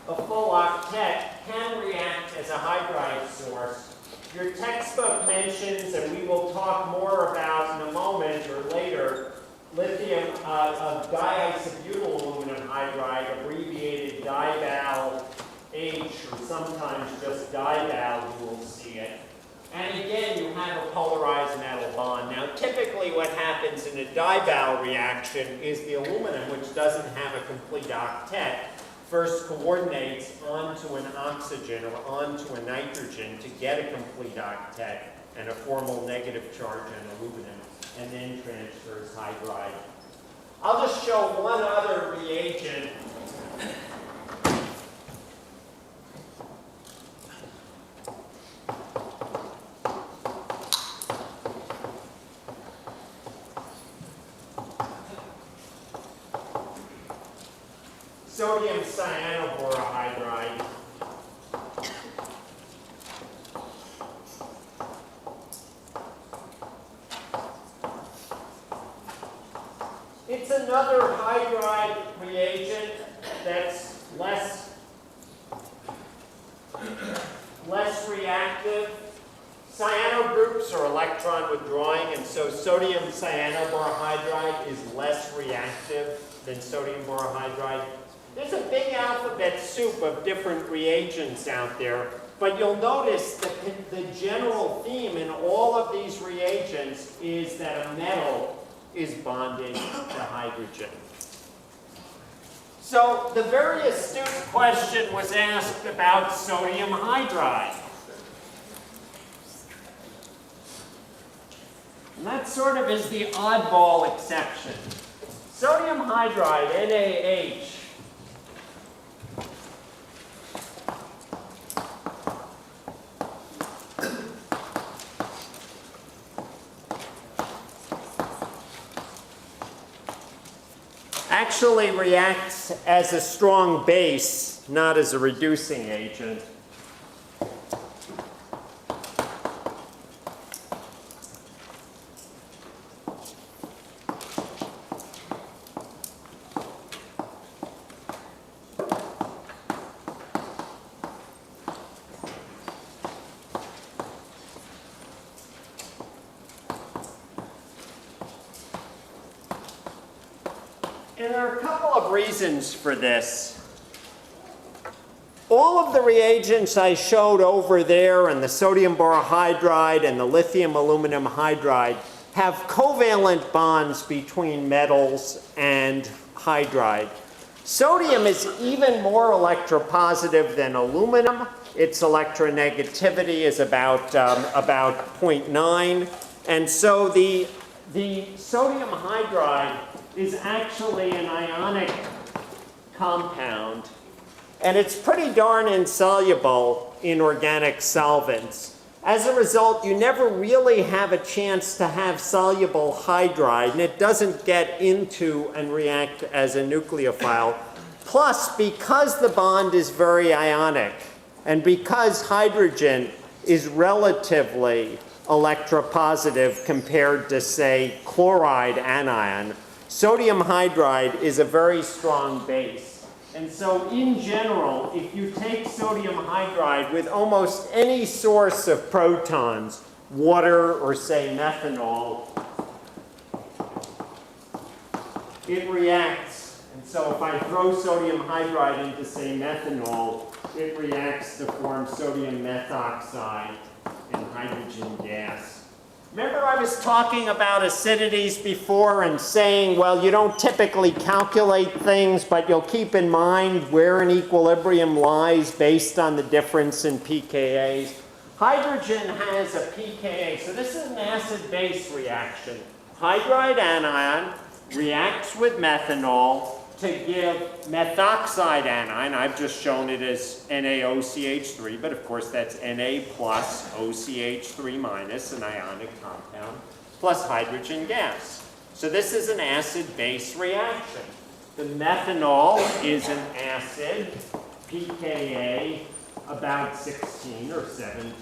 a full octet can react as a hydride source. Your textbook mentions, and we will talk more about in a moment or later, lithium diisobutyl aluminum hydride, abbreviated LiAlH, or sometimes just DiBal, you will see it. And again, you have a polarized metal bond. Now, typically what happens in a DiBal reaction is the aluminum, which doesn't have a complete octet, first coordinates onto an oxygen or onto a nitrogen to get a complete octet and a formal negative charge on aluminum, and then transfers hydride. I'll just show one other reagent. Sodium cyanoborohydride. It's another hydride reagent that's less reactive. Cyano groups are electron withdrawing, and so sodium cyanoborohydride is less reactive than sodium borohydride. There's a big alphabet soup of different reagents out there, but you'll notice that the general theme in all of these reagents is that a metal is bonded to hydrogen. So the very astute question was asked about sodium hydride. And that sort of is the oddball exception. Sodium hydride, NaH, actually reacts as a strong base, not as a reducing agent. And there are a couple of reasons for this. All of the reagents I showed over there, and the sodium borohydride and the lithium aluminum hydride, have covalent bonds between metals and hydride. Sodium is even more electropositive than aluminum. Its electronegativity is about 0.9. And so the sodium hydride is actually an ionic compound. And it's pretty darn insoluble in organic solvents. As a result, you never really have a chance to have soluble hydride, and it doesn't get into and react as a nucleophile. Plus, because the bond is very ionic, and because hydrogen is relatively electropositive compared to, say, chloride anion, sodium hydride is a very strong base. And so in general, if you take sodium hydride with almost any source of protons, water or say methanol, it reacts. And so if I throw sodium hydride into say methanol, it reacts to form sodium methoxide and hydrogen gas. Remember I was talking about acidities before and saying, well, you don't typically calculate things, but you'll keep in mind where an equilibrium lies based on the difference in pKa's. Hydrogen has a pKa, so this is an acid-base reaction. Hydride anion reacts with methanol to give methoxide anion. I've just shown it as NaOCH3, but of course that's Na plus OCH3 minus, an ionic compound, plus hydrogen gas. So this is an acid-base reaction. The methanol is an acid, pKa about 16 or 17.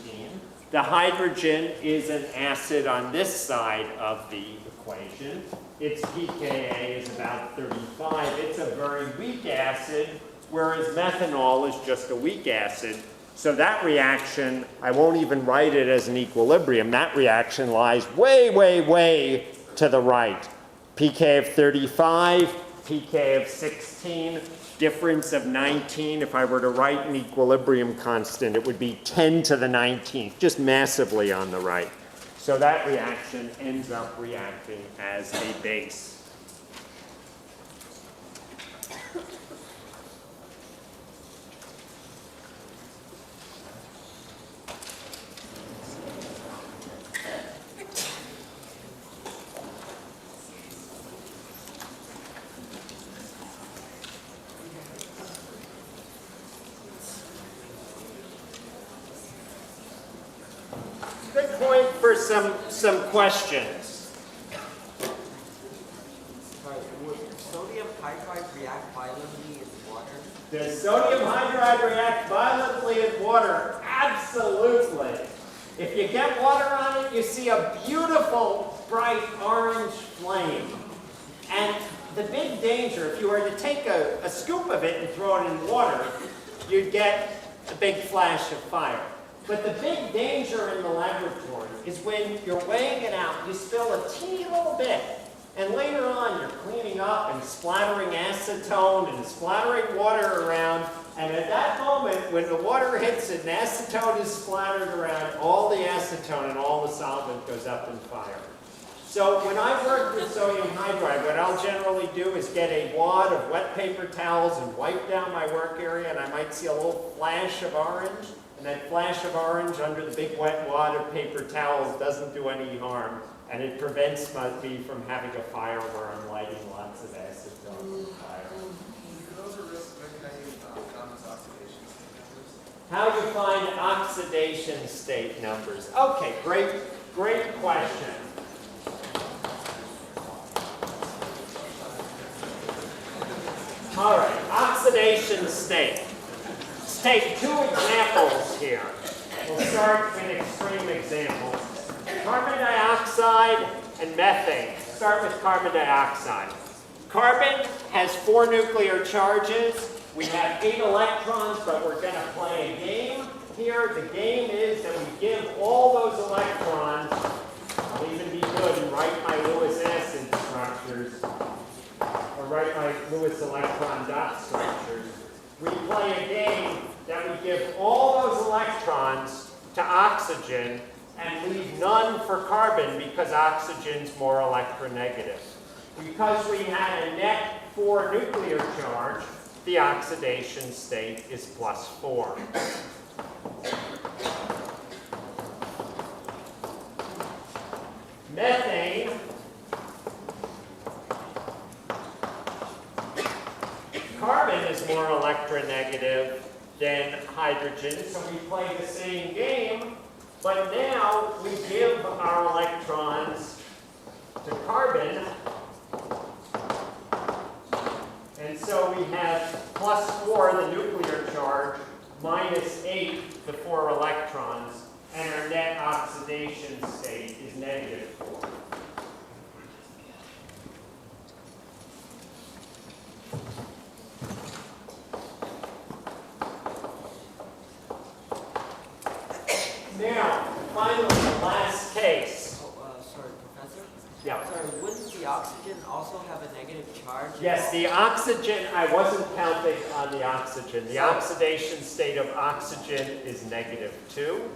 The hydrogen is an acid on this side of the equation. Its pKa is about 35. It's a very weak acid, whereas methanol is just a weak acid. So that reaction, I won't even write it as an equilibrium. That reaction lies way, way, way to the right. pK of 35, pK of 16, difference of 19. If I were to write an equilibrium constant, it would be 10 to the 19th, just massively on the right. So that reaction ends up reacting as a base. Good point for some questions. Would sodium hydride react violently in water? Does sodium hydride react violently in water? Absolutely. If you get water on it, you see a beautiful, bright orange flame. And the big danger, if you were to take a scoop of it and throw it in water, you'd get a big flash of fire. But the big danger in the laboratory is when you're weighing it out, you spill a teeny little bit, and later on you're cleaning up and splattering acetone and splattering water around, and at that moment when the water hits it and acetone is splattered around, all the acetone and all the solvent goes up in fire. So when I work with sodium hydride, what I'll generally do is get a wad of wet paper towels and wipe down my work area, and I might see a little flash of orange. And that flash of orange under the big wet wad of paper towels doesn't do any harm, and it prevents me from having a fire where I'm lighting lots of acetone fire. Those are risks recognizing Thomas oxidation state numbers. How do you find oxidation state numbers? Okay, great question. All right, oxidation state. Take two examples here. We'll start with extreme examples. Carbon dioxide and methane. Start with carbon dioxide. Carbon has 4 nuclear charges. We have 8 electrons, but we're going to play a game here. The game is that we give all those electrons, I'll even be good and write my Lewis acid structures, or write my Lewis electron dot structures. We play a game that we give all those electrons to oxygen and leave none for carbon because oxygen's more electronegative. Because we had a net 4 nuclear charge, the oxidation state is +4. Methane carbon is more electronegative than hydrogen, so we play the same game, but now we give our electrons to carbon, and so we have +4, the nuclear charge, -8, the 4 electrons, and our net oxidation state is -4. Now, finally, the last case. Sorry, Professor? Yeah. Sorry, wouldn't the oxygen also have a negative charge? Yes, the oxygen, I wasn't counting on the oxygen. The oxidation state of oxygen is -2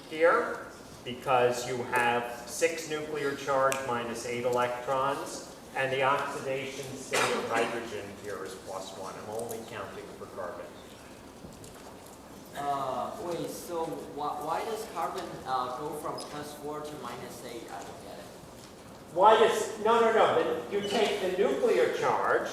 here because you have 6 nuclear charge -8 electrons, and the oxidation state of hydrogen here is +1. I'm only counting for carbon. Wait, so why does carbon go from +4 to -8? I don't get it. Why does, no, then you take the nuclear charge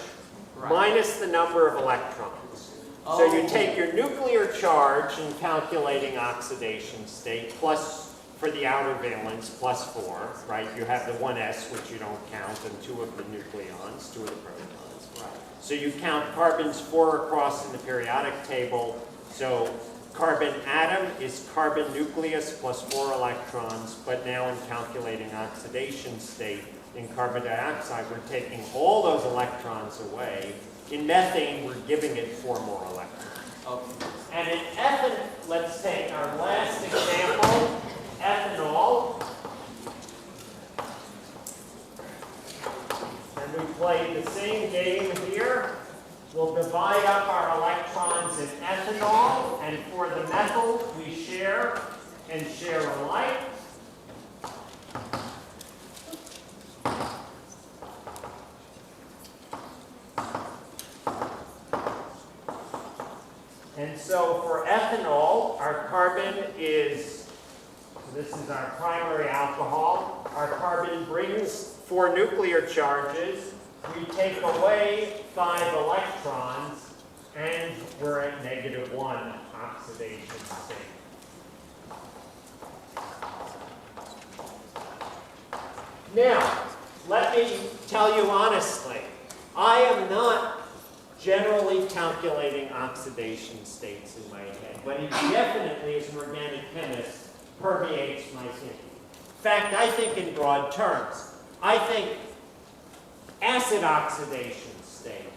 Right. minus the number of electrons. So you Oh. take your nuclear charge in calculating oxidation state, plus for the outer valence, +4, right? You have the 1s, which you don't count, and 2 of the nucleons, 2 of the protons. Right. So you count carbons 4 across in the periodic table. So carbon atom is carbon nucleus plus 4 electrons, but now in calculating oxidation state, in carbon dioxide, we're taking all those electrons away. In methane, we're giving it 4 more electrons. Okay. And in ethanol, let's take our last example, ethanol. And we play the same game here. We'll divide up our electrons in ethanol, and for the methyl, we share and share alike. And so for ethanol, our carbon is, this is our primary alcohol. Our carbon brings 4 nuclear charges. We take away 5 electrons, and we're at -1 oxidation state. Now, let me tell you honestly, I am not generally calculating oxidation states in my head, but it definitely, as an organic chemist, permeates my thinking. In fact, I think in broad terms. I think acid oxidation state,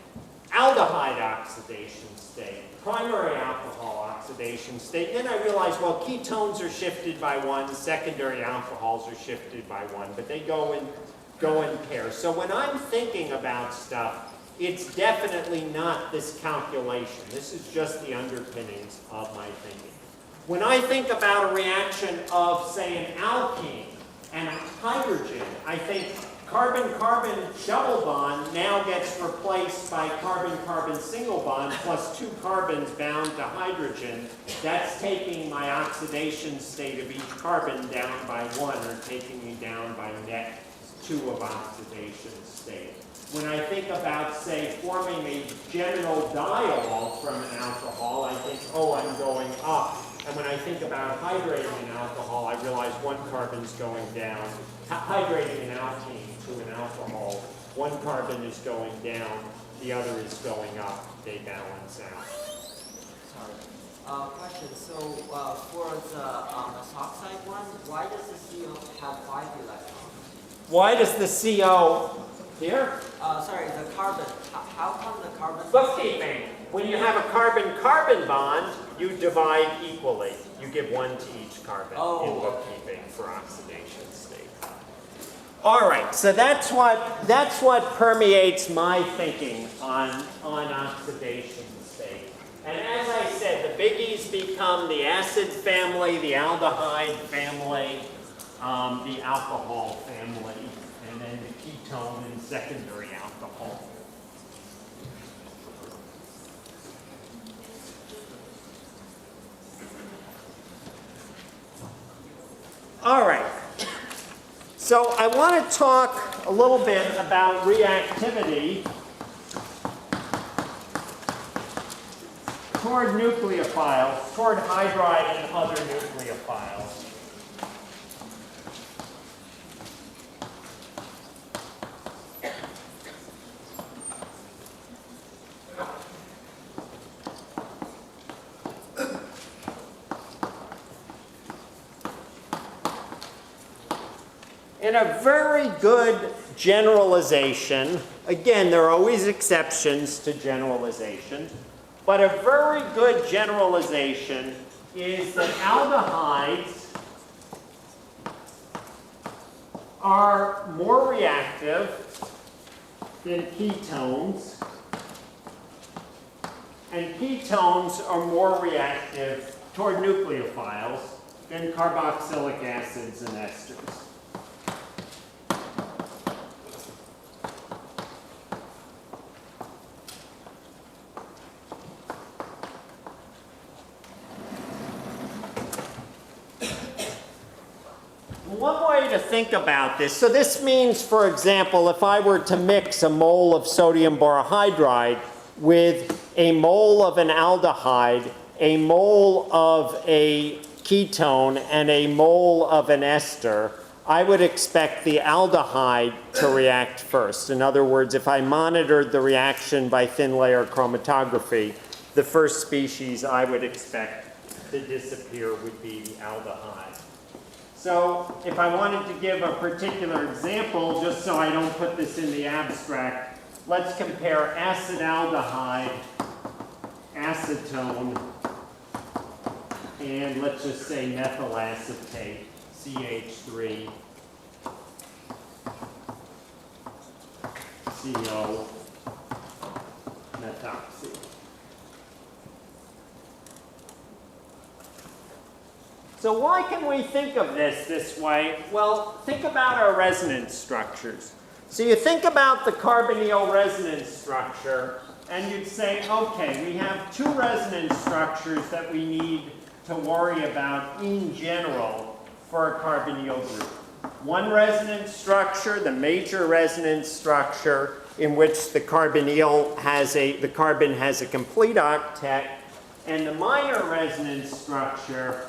aldehyde oxidation state, primary alcohol oxidation state. Then I realized, well, ketones are shifted by 1, secondary alcohols are shifted by 1, but they go in pairs. So when I'm thinking about stuff, it's definitely not this calculation. This is just the underpinnings of my thinking. When I think about a reaction of, say, an alkene and hydrogen, I think carbon-carbon double bond now gets replaced by carbon-carbon single bond plus 2 carbons bound to hydrogen. That's taking my oxidation state of each carbon down by 1, or taking me down by net 2 of oxidation state. When I think about, say, forming a geminal diol from an alcohol, I think, oh, I'm going up. And when I think about hydrating an alcohol, I realize 1 carbon's going down. Hydrating an alkene to an alcohol, 1 carbon is going down, the other is going up. They balance out. Sorry. Question. So for the methoxide one, why does the CO have 5 electrons? Why does the CO here? Sorry, the carbon. How come the carbon? Bookkeeping. When you have a carbon-carbon bond, you divide equally. You give 1 to each carbon in bookkeeping for oxidation state. All right, so that's what permeates my thinking on oxidation state. And as I said, the biggies become the acid family, the aldehyde family, the alcohol family, and then the ketone and secondary alcohol. All right. So I want to talk a little bit about reactivity toward nucleophiles, toward hydride and other nucleophiles. In a very good generalization, again, there are always exceptions to generalization, but a very good generalization is that aldehydes are more reactive than ketones, and ketones are more reactive toward nucleophiles than carboxylic acids and esters. One way to think about this, so this means, for example, if I were to mix a mole of sodium borohydride with a mole of an aldehyde, a mole of a ketone, and a mole of an ester, I would expect the aldehyde to react first. In other words, if I monitored the reaction by thin layer chromatography, the first species I would expect to disappear would be the aldehyde. So if I wanted to give a particular example, just so I don't put this in the abstract, let's compare acetaldehyde, acetone, and let's just say methyl acetate, CH3, CO, methoxy. So why can we think of this way? Well, think about our resonance structures. So you think about the carbonyl resonance structure, and you'd say, okay, we have two resonance structures that we need to worry about in general for a carbonyl group. One resonance structure, the major resonance structure, in which the carbon has a complete octet, and the minor resonance structure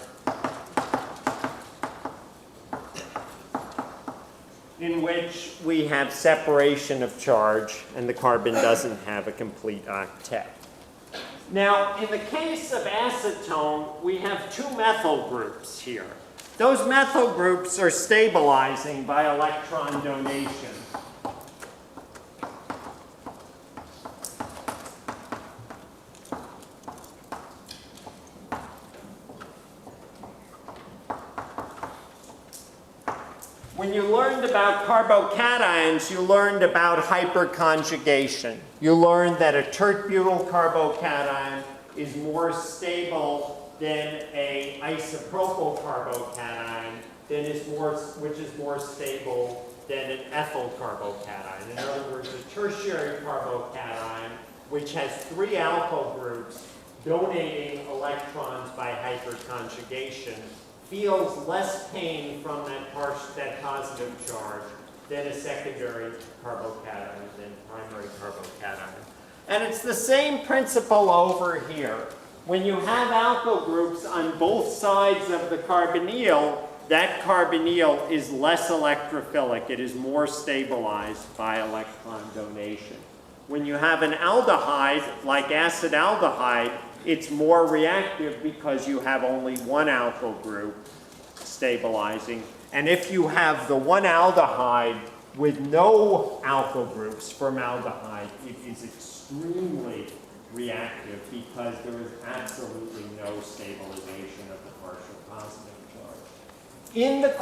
in which we have separation of charge and the carbon doesn't have a complete octet. Now, in the case of acetone, we have two methyl groups here. Those methyl groups are stabilizing by electron donation. When you learned about carbocations, you learned about hyperconjugation. You learned that a Tert-Butyl carbocation is more stable than an isopropyl carbocation, which is more stable than an ethyl carbocation. In other words, a tertiary carbocation, which has three alkyl groups donating electrons by hyperconjugation, feels less pain from that positive charge than a secondary carbocation, than primary carbocation. And it's the same principle over here. When you have alkyl groups on both sides of the carbonyl, that carbonyl is less electrophilic. It is more stabilized by electron donation. When you have an aldehyde, like acetaldehyde, it's more reactive because you have only one alkyl group stabilizing. And if you have the one aldehyde with no alkyl groups, formaldehyde, it is extremely reactive because there is absolutely no stabilization of the partial positive charge. In the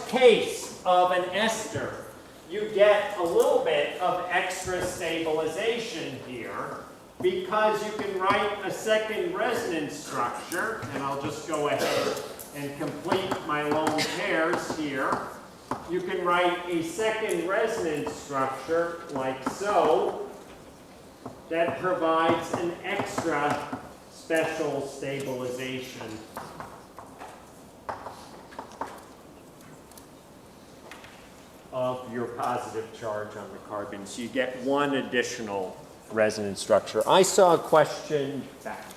case of an ester, you get a little bit of extra stabilization here because you can write a second resonance structure, and I'll just go ahead and complete my lone pairs here. You can write a second resonance structure like so that provides an extra special stabilization. Of your positive charge on the carbon. So you get one additional resonance structure. I saw a question back there.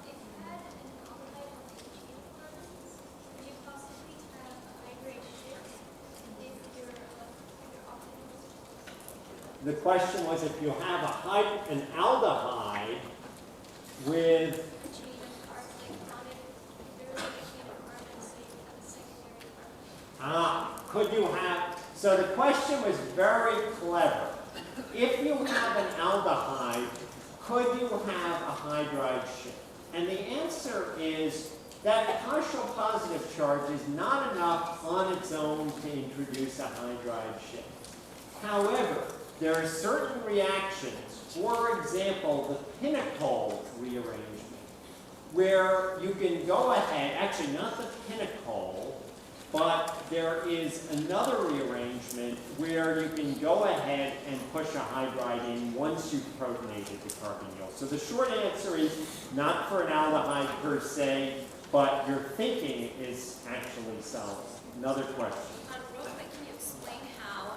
If you had an aldehyde on each carbons, could you possibly have a hydride shift if your oxygen was? The question was if you have an aldehyde with Between a carbon, like bonded, between a carbon, so you have a secondary carbon. could you have, so the question was very clever. If you have an aldehyde, could you have a hydride shift? And the answer is that partial positive charge is not enough on its own to introduce a hydride shift. However, there are certain reactions, for example, the pinnacle rearrangement, where you can go ahead, actually not the pinnacle, but there is another rearrangement where you can go ahead and push a hydride in once you've protonated the carbonyl. So the short answer is not for an aldehyde per se, but your thinking is actually solid. Another question. Real quick, can you explain how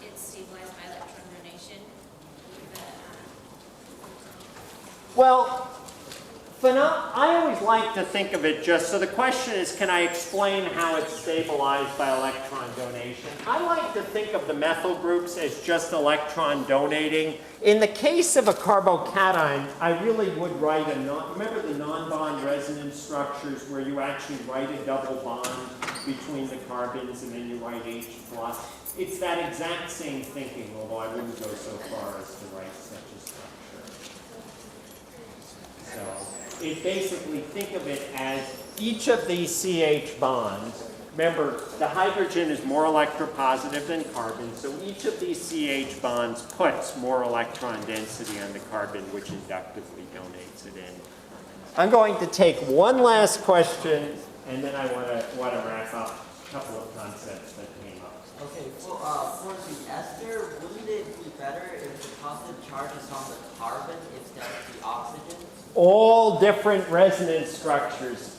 it's stabilized by electron donation? Well, I always like to think of it just, so the question is, can I explain how it's stabilized by electron donation? I like to think of the methyl groups as just electron donating. In the case of a carbocation, I really would write remember the non-bond resonance structures where you actually write a double bond between the carbons and then you write H+. It's that exact same thinking, although I wouldn't go so far as to write such a structure. So it basically, think of it as each of these CH bonds. Remember, the hydrogen is more electropositive than carbon, so each of these CH bonds puts more electron density on the carbon, which inductively donates it in. I'm going to take one last question, and then I want to wrap up a couple of concepts that came up. Okay, well, for the ester, wouldn't it be better if the positive charge is on the carbon instead of the oxygen? All different resonance structures.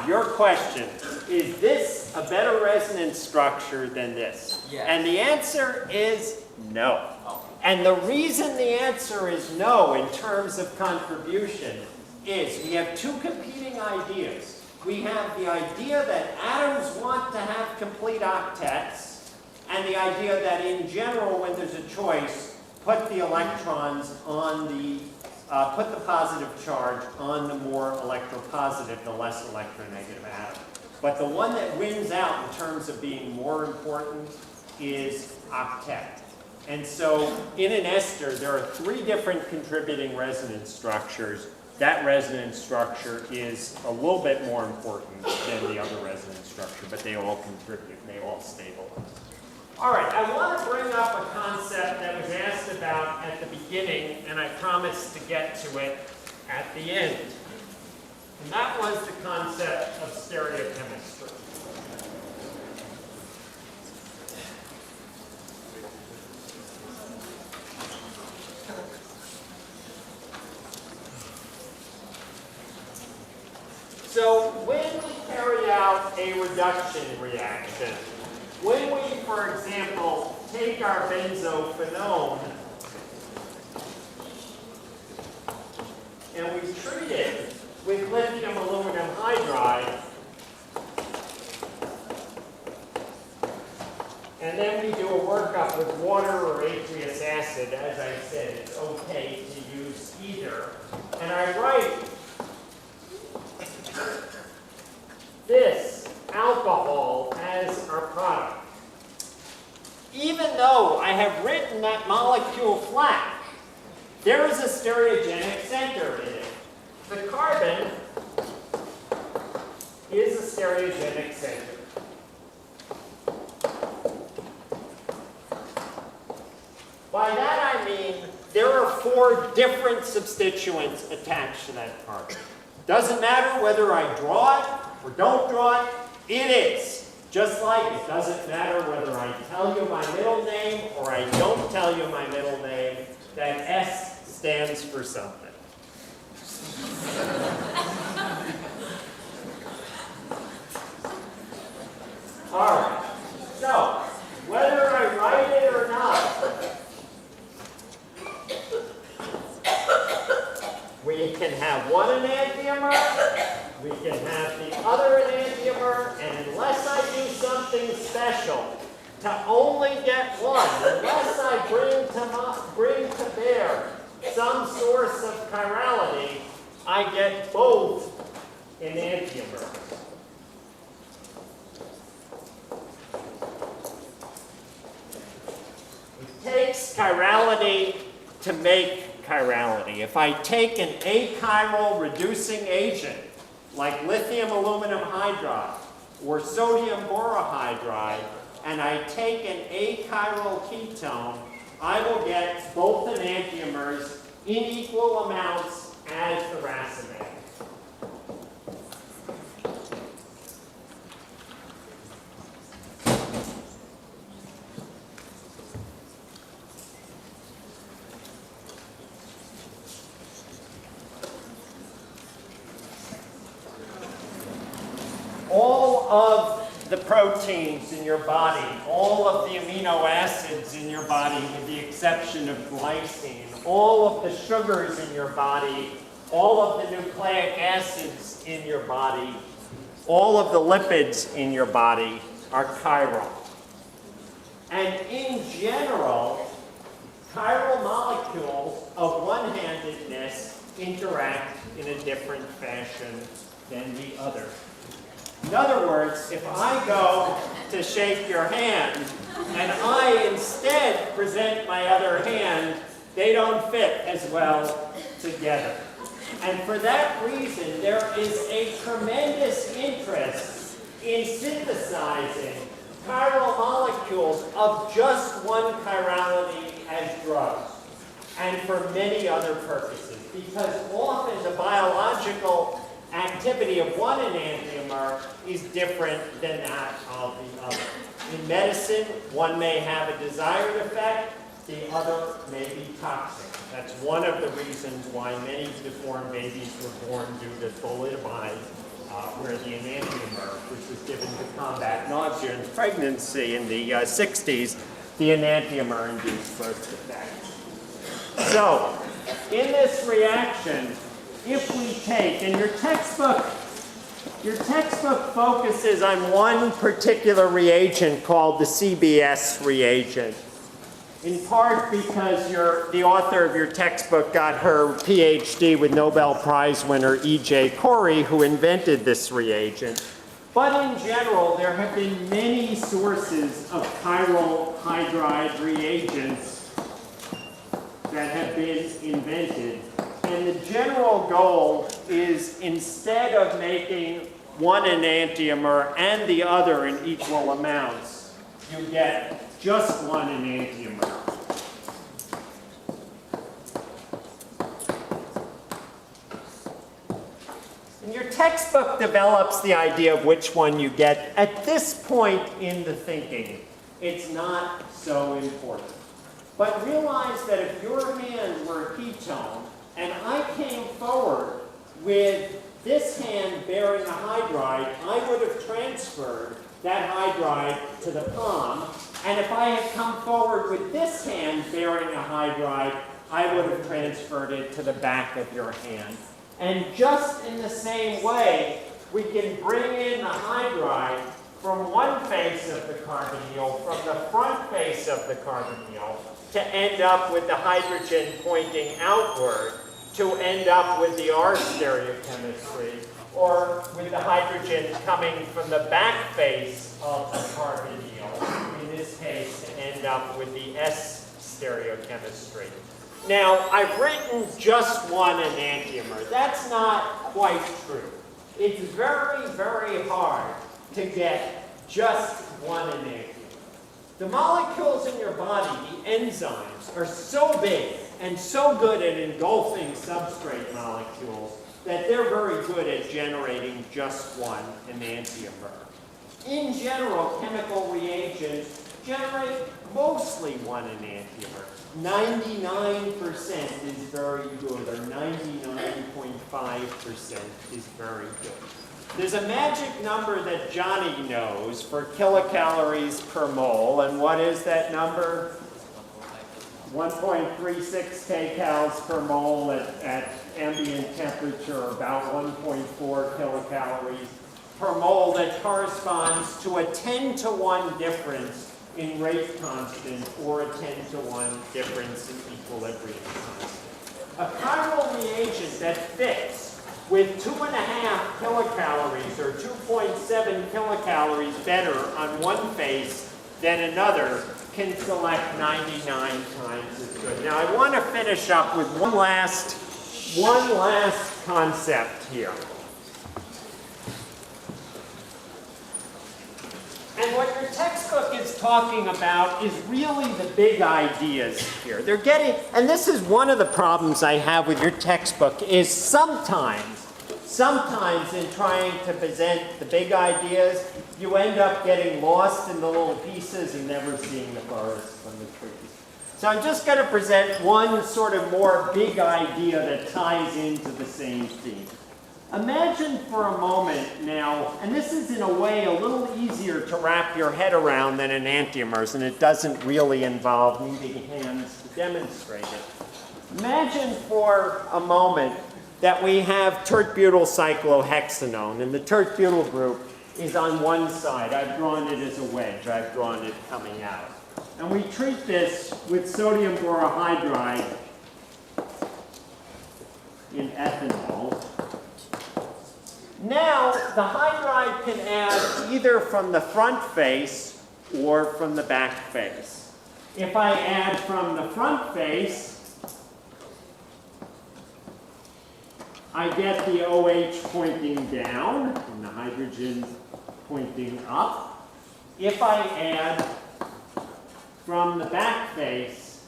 Your question, is this a better resonance structure than this? Yes. And the answer is no. Oh. And the reason the answer is no in terms of contribution is we have two competing ideas. We have the idea that atoms want to have complete octets, and the idea that in general, when there's a choice, put the electrons on the put the positive charge on the more electropositive, the less electronegative atom. But the one that wins out in terms of being more important is octet. And so in an ester, there are three different contributing resonance structures. That resonance structure is a little bit more important than the other resonance structure, but they all contribute, they all stabilize. All right, I want to bring up a concept that was asked about at the beginning, and I promised to get to it at the end. And that was the concept of stereochemistry. So when we carry out a reduction reaction, when we, for example, take our benzophenone and we treat it with lithium aluminum hydride, and then we do a workup with water or aqueous acid, as I said, it's okay to use either, and I write this alcohol as our product. Even though I have written that molecule flat, there is a stereogenic center in it. The carbon is a stereogenic center. By that I mean there are 4 different substituents attached to that carbon. Doesn't matter whether I draw it or don't draw it, it is. Just like it doesn't matter whether I tell you my middle name or I don't tell you my middle name, that S stands for something. All right, so whether I write it or not, we can have one enantiomer, we can have the other enantiomer, and unless I do something special to only get one, unless I bring to bear some source of chirality, I get both enantiomers. It takes chirality to make chirality. If I take an achiral reducing agent, like lithium aluminum hydride or sodium borohydride, and I take an achiral ketone, I will get both enantiomers in equal amounts as the racemic. All of the proteins in your body, all of the amino acids in your body, with the exception of glycine, all of the sugars in your body, all of the nucleic acids in your body, all of the lipids in your body are chiral. And in general, chiral molecules of one-handedness interact in a different fashion than the other. In other words, if I go to shake your hand and I instead present my other hand, they don't fit as well together. And for that reason, there is a tremendous interest in synthesizing chiral molecules of just one chirality as drugs, and for many other purposes, because often the biological activity of one enantiomer is different than that of the other. In medicine, one may have a desired effect, the other may be toxic. That's one of the reasons why many deformed babies were born due to thalidomide, where the enantiomer, which was given to combat nausea in pregnancy in the 60s, the enantiomer induced birth defects. So, in this reaction, if we take, and your textbook focuses on one particular reagent called the CBS reagent, in part because the author of your textbook got her Ph.D. with Nobel Prize winner E.J. Corey, who invented this reagent. But in general, there have been many sources of chiral hydride reagents that have been invented. And the general goal is, instead of making one enantiomer and the other in equal amounts, you get just one enantiomer. And your textbook develops the idea of which one you get. At this point in the thinking, it's not so important. But realize that if your hand were a ketone, and I came forward with this hand bearing a hydride, I would have transferred that hydride to the palm. And if I had come forward with this hand bearing a hydride, I would have transferred it to the back of your hand. And just in the same way, we can bring in the hydride from one face of the carbonyl, from the front face of the carbonyl, to end up with the hydrogen pointing outward, to end up with the R stereochemistry, or with the hydrogen coming from the back face of the carbonyl, in this case, to end up with the S stereochemistry. Now, I've written just one enantiomer. That's not quite true. It's very, very hard to get just one enantiomer. The molecules in your body, the enzymes, are so big and so good at engulfing substrate molecules that they're very good at generating just one enantiomer. In general, chemical reagents generate mostly one enantiomer. 99% is very good, or 99.5% is very good. There's a magic number that Johnny knows for kilocalories per mole, and what is that number? 1.36 kcals per mole at ambient temperature, about 1.4 kilocalories per mole. That corresponds to a 10-to-1 difference in rate constant, or a 10-to-1 difference in equilibrium constant. A chiral reagent that fits with 2.5 kilocalories or 2.7 kilocalories better on one face than another can select 99 times as good. Now I want to finish up with one last concept here. And what your textbook is talking about is really the big ideas here. And this is one of the problems I have with your textbook, is sometimes in trying to present the big ideas, you end up getting lost in the little pieces and never seeing the forest from the trees. So I'm just going to present one sort of more big idea that ties into the same theme. Imagine for a moment now, and this is in a way a little easier to wrap your head around than enantiomers, and it doesn't really involve needing hands to demonstrate it. Imagine for a moment that we have Tert-Butyl cyclohexanone, and the Tert-Butyl group is on one side. I've drawn it as a wedge. I've drawn it coming out. And we treat this with sodium borohydride in ethanol. Now, the hydride can add either from the front face or from the back face. If I add from the front face, I get the OH pointing down and the hydrogen pointing up. If I add from the back face,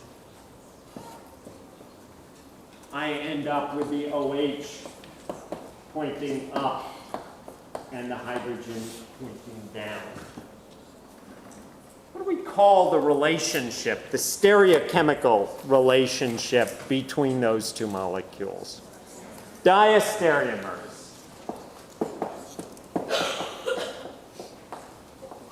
I end up with the OH pointing up and the hydrogen pointing down. What do we call the relationship, the stereochemical relationship between those two molecules? Diastereomers.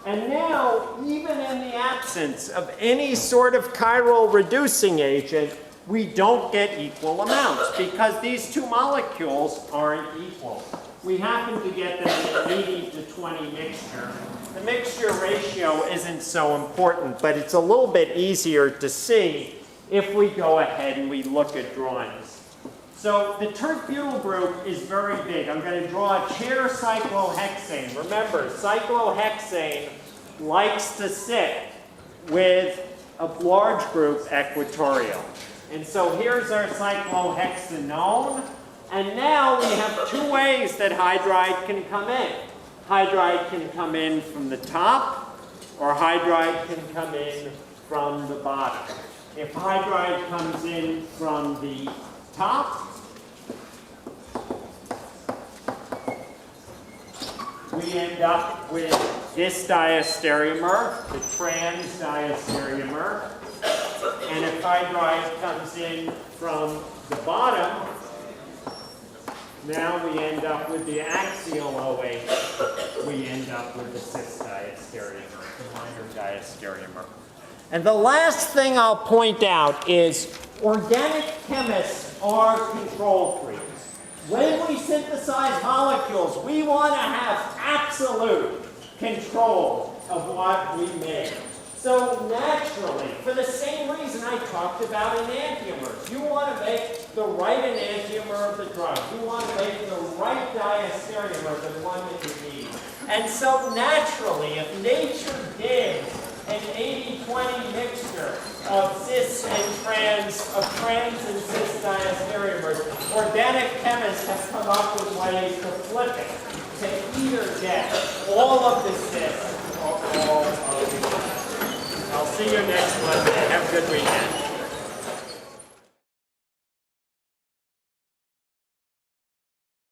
And now, even in the absence of any sort of chiral reducing agent, we don't get equal amounts because these two molecules aren't equal. We happen to get them in an 80 to 20 mixture. The mixture ratio isn't so important, but it's a little bit easier to see if we go ahead and we look at drawings. So the Tert-Butyl group is very big. I'm going to draw a chair cyclohexane. Remember, cyclohexane likes to sit with a large group equatorial. And so here's our cyclohexanone. And now we have two ways that hydride can come in. Hydride can come in from the top, or hydride can come in from the bottom. If hydride comes in from the top, we end up with this diastereomer, the trans diastereomer. And if hydride comes in from the bottom, now we end up with the axial OH. We end up with the cis diastereomer, the minor diastereomer. And the last thing I'll point out is organic chemists are control freaks. When we synthesize molecules, we want to have absolute control of what we make. So naturally, for the same reason I talked about enantiomers, you want to make the right enantiomer of the drug. You want to make the right diastereomer, the one that you need. And so naturally, if nature gives an 80-20 mixture of cis and trans, of trans and cis diastereomers, organic chemists have come up with ways to flip it, to either get all of the cis or all of the trans. I'll see you next Monday. Have a good weekend.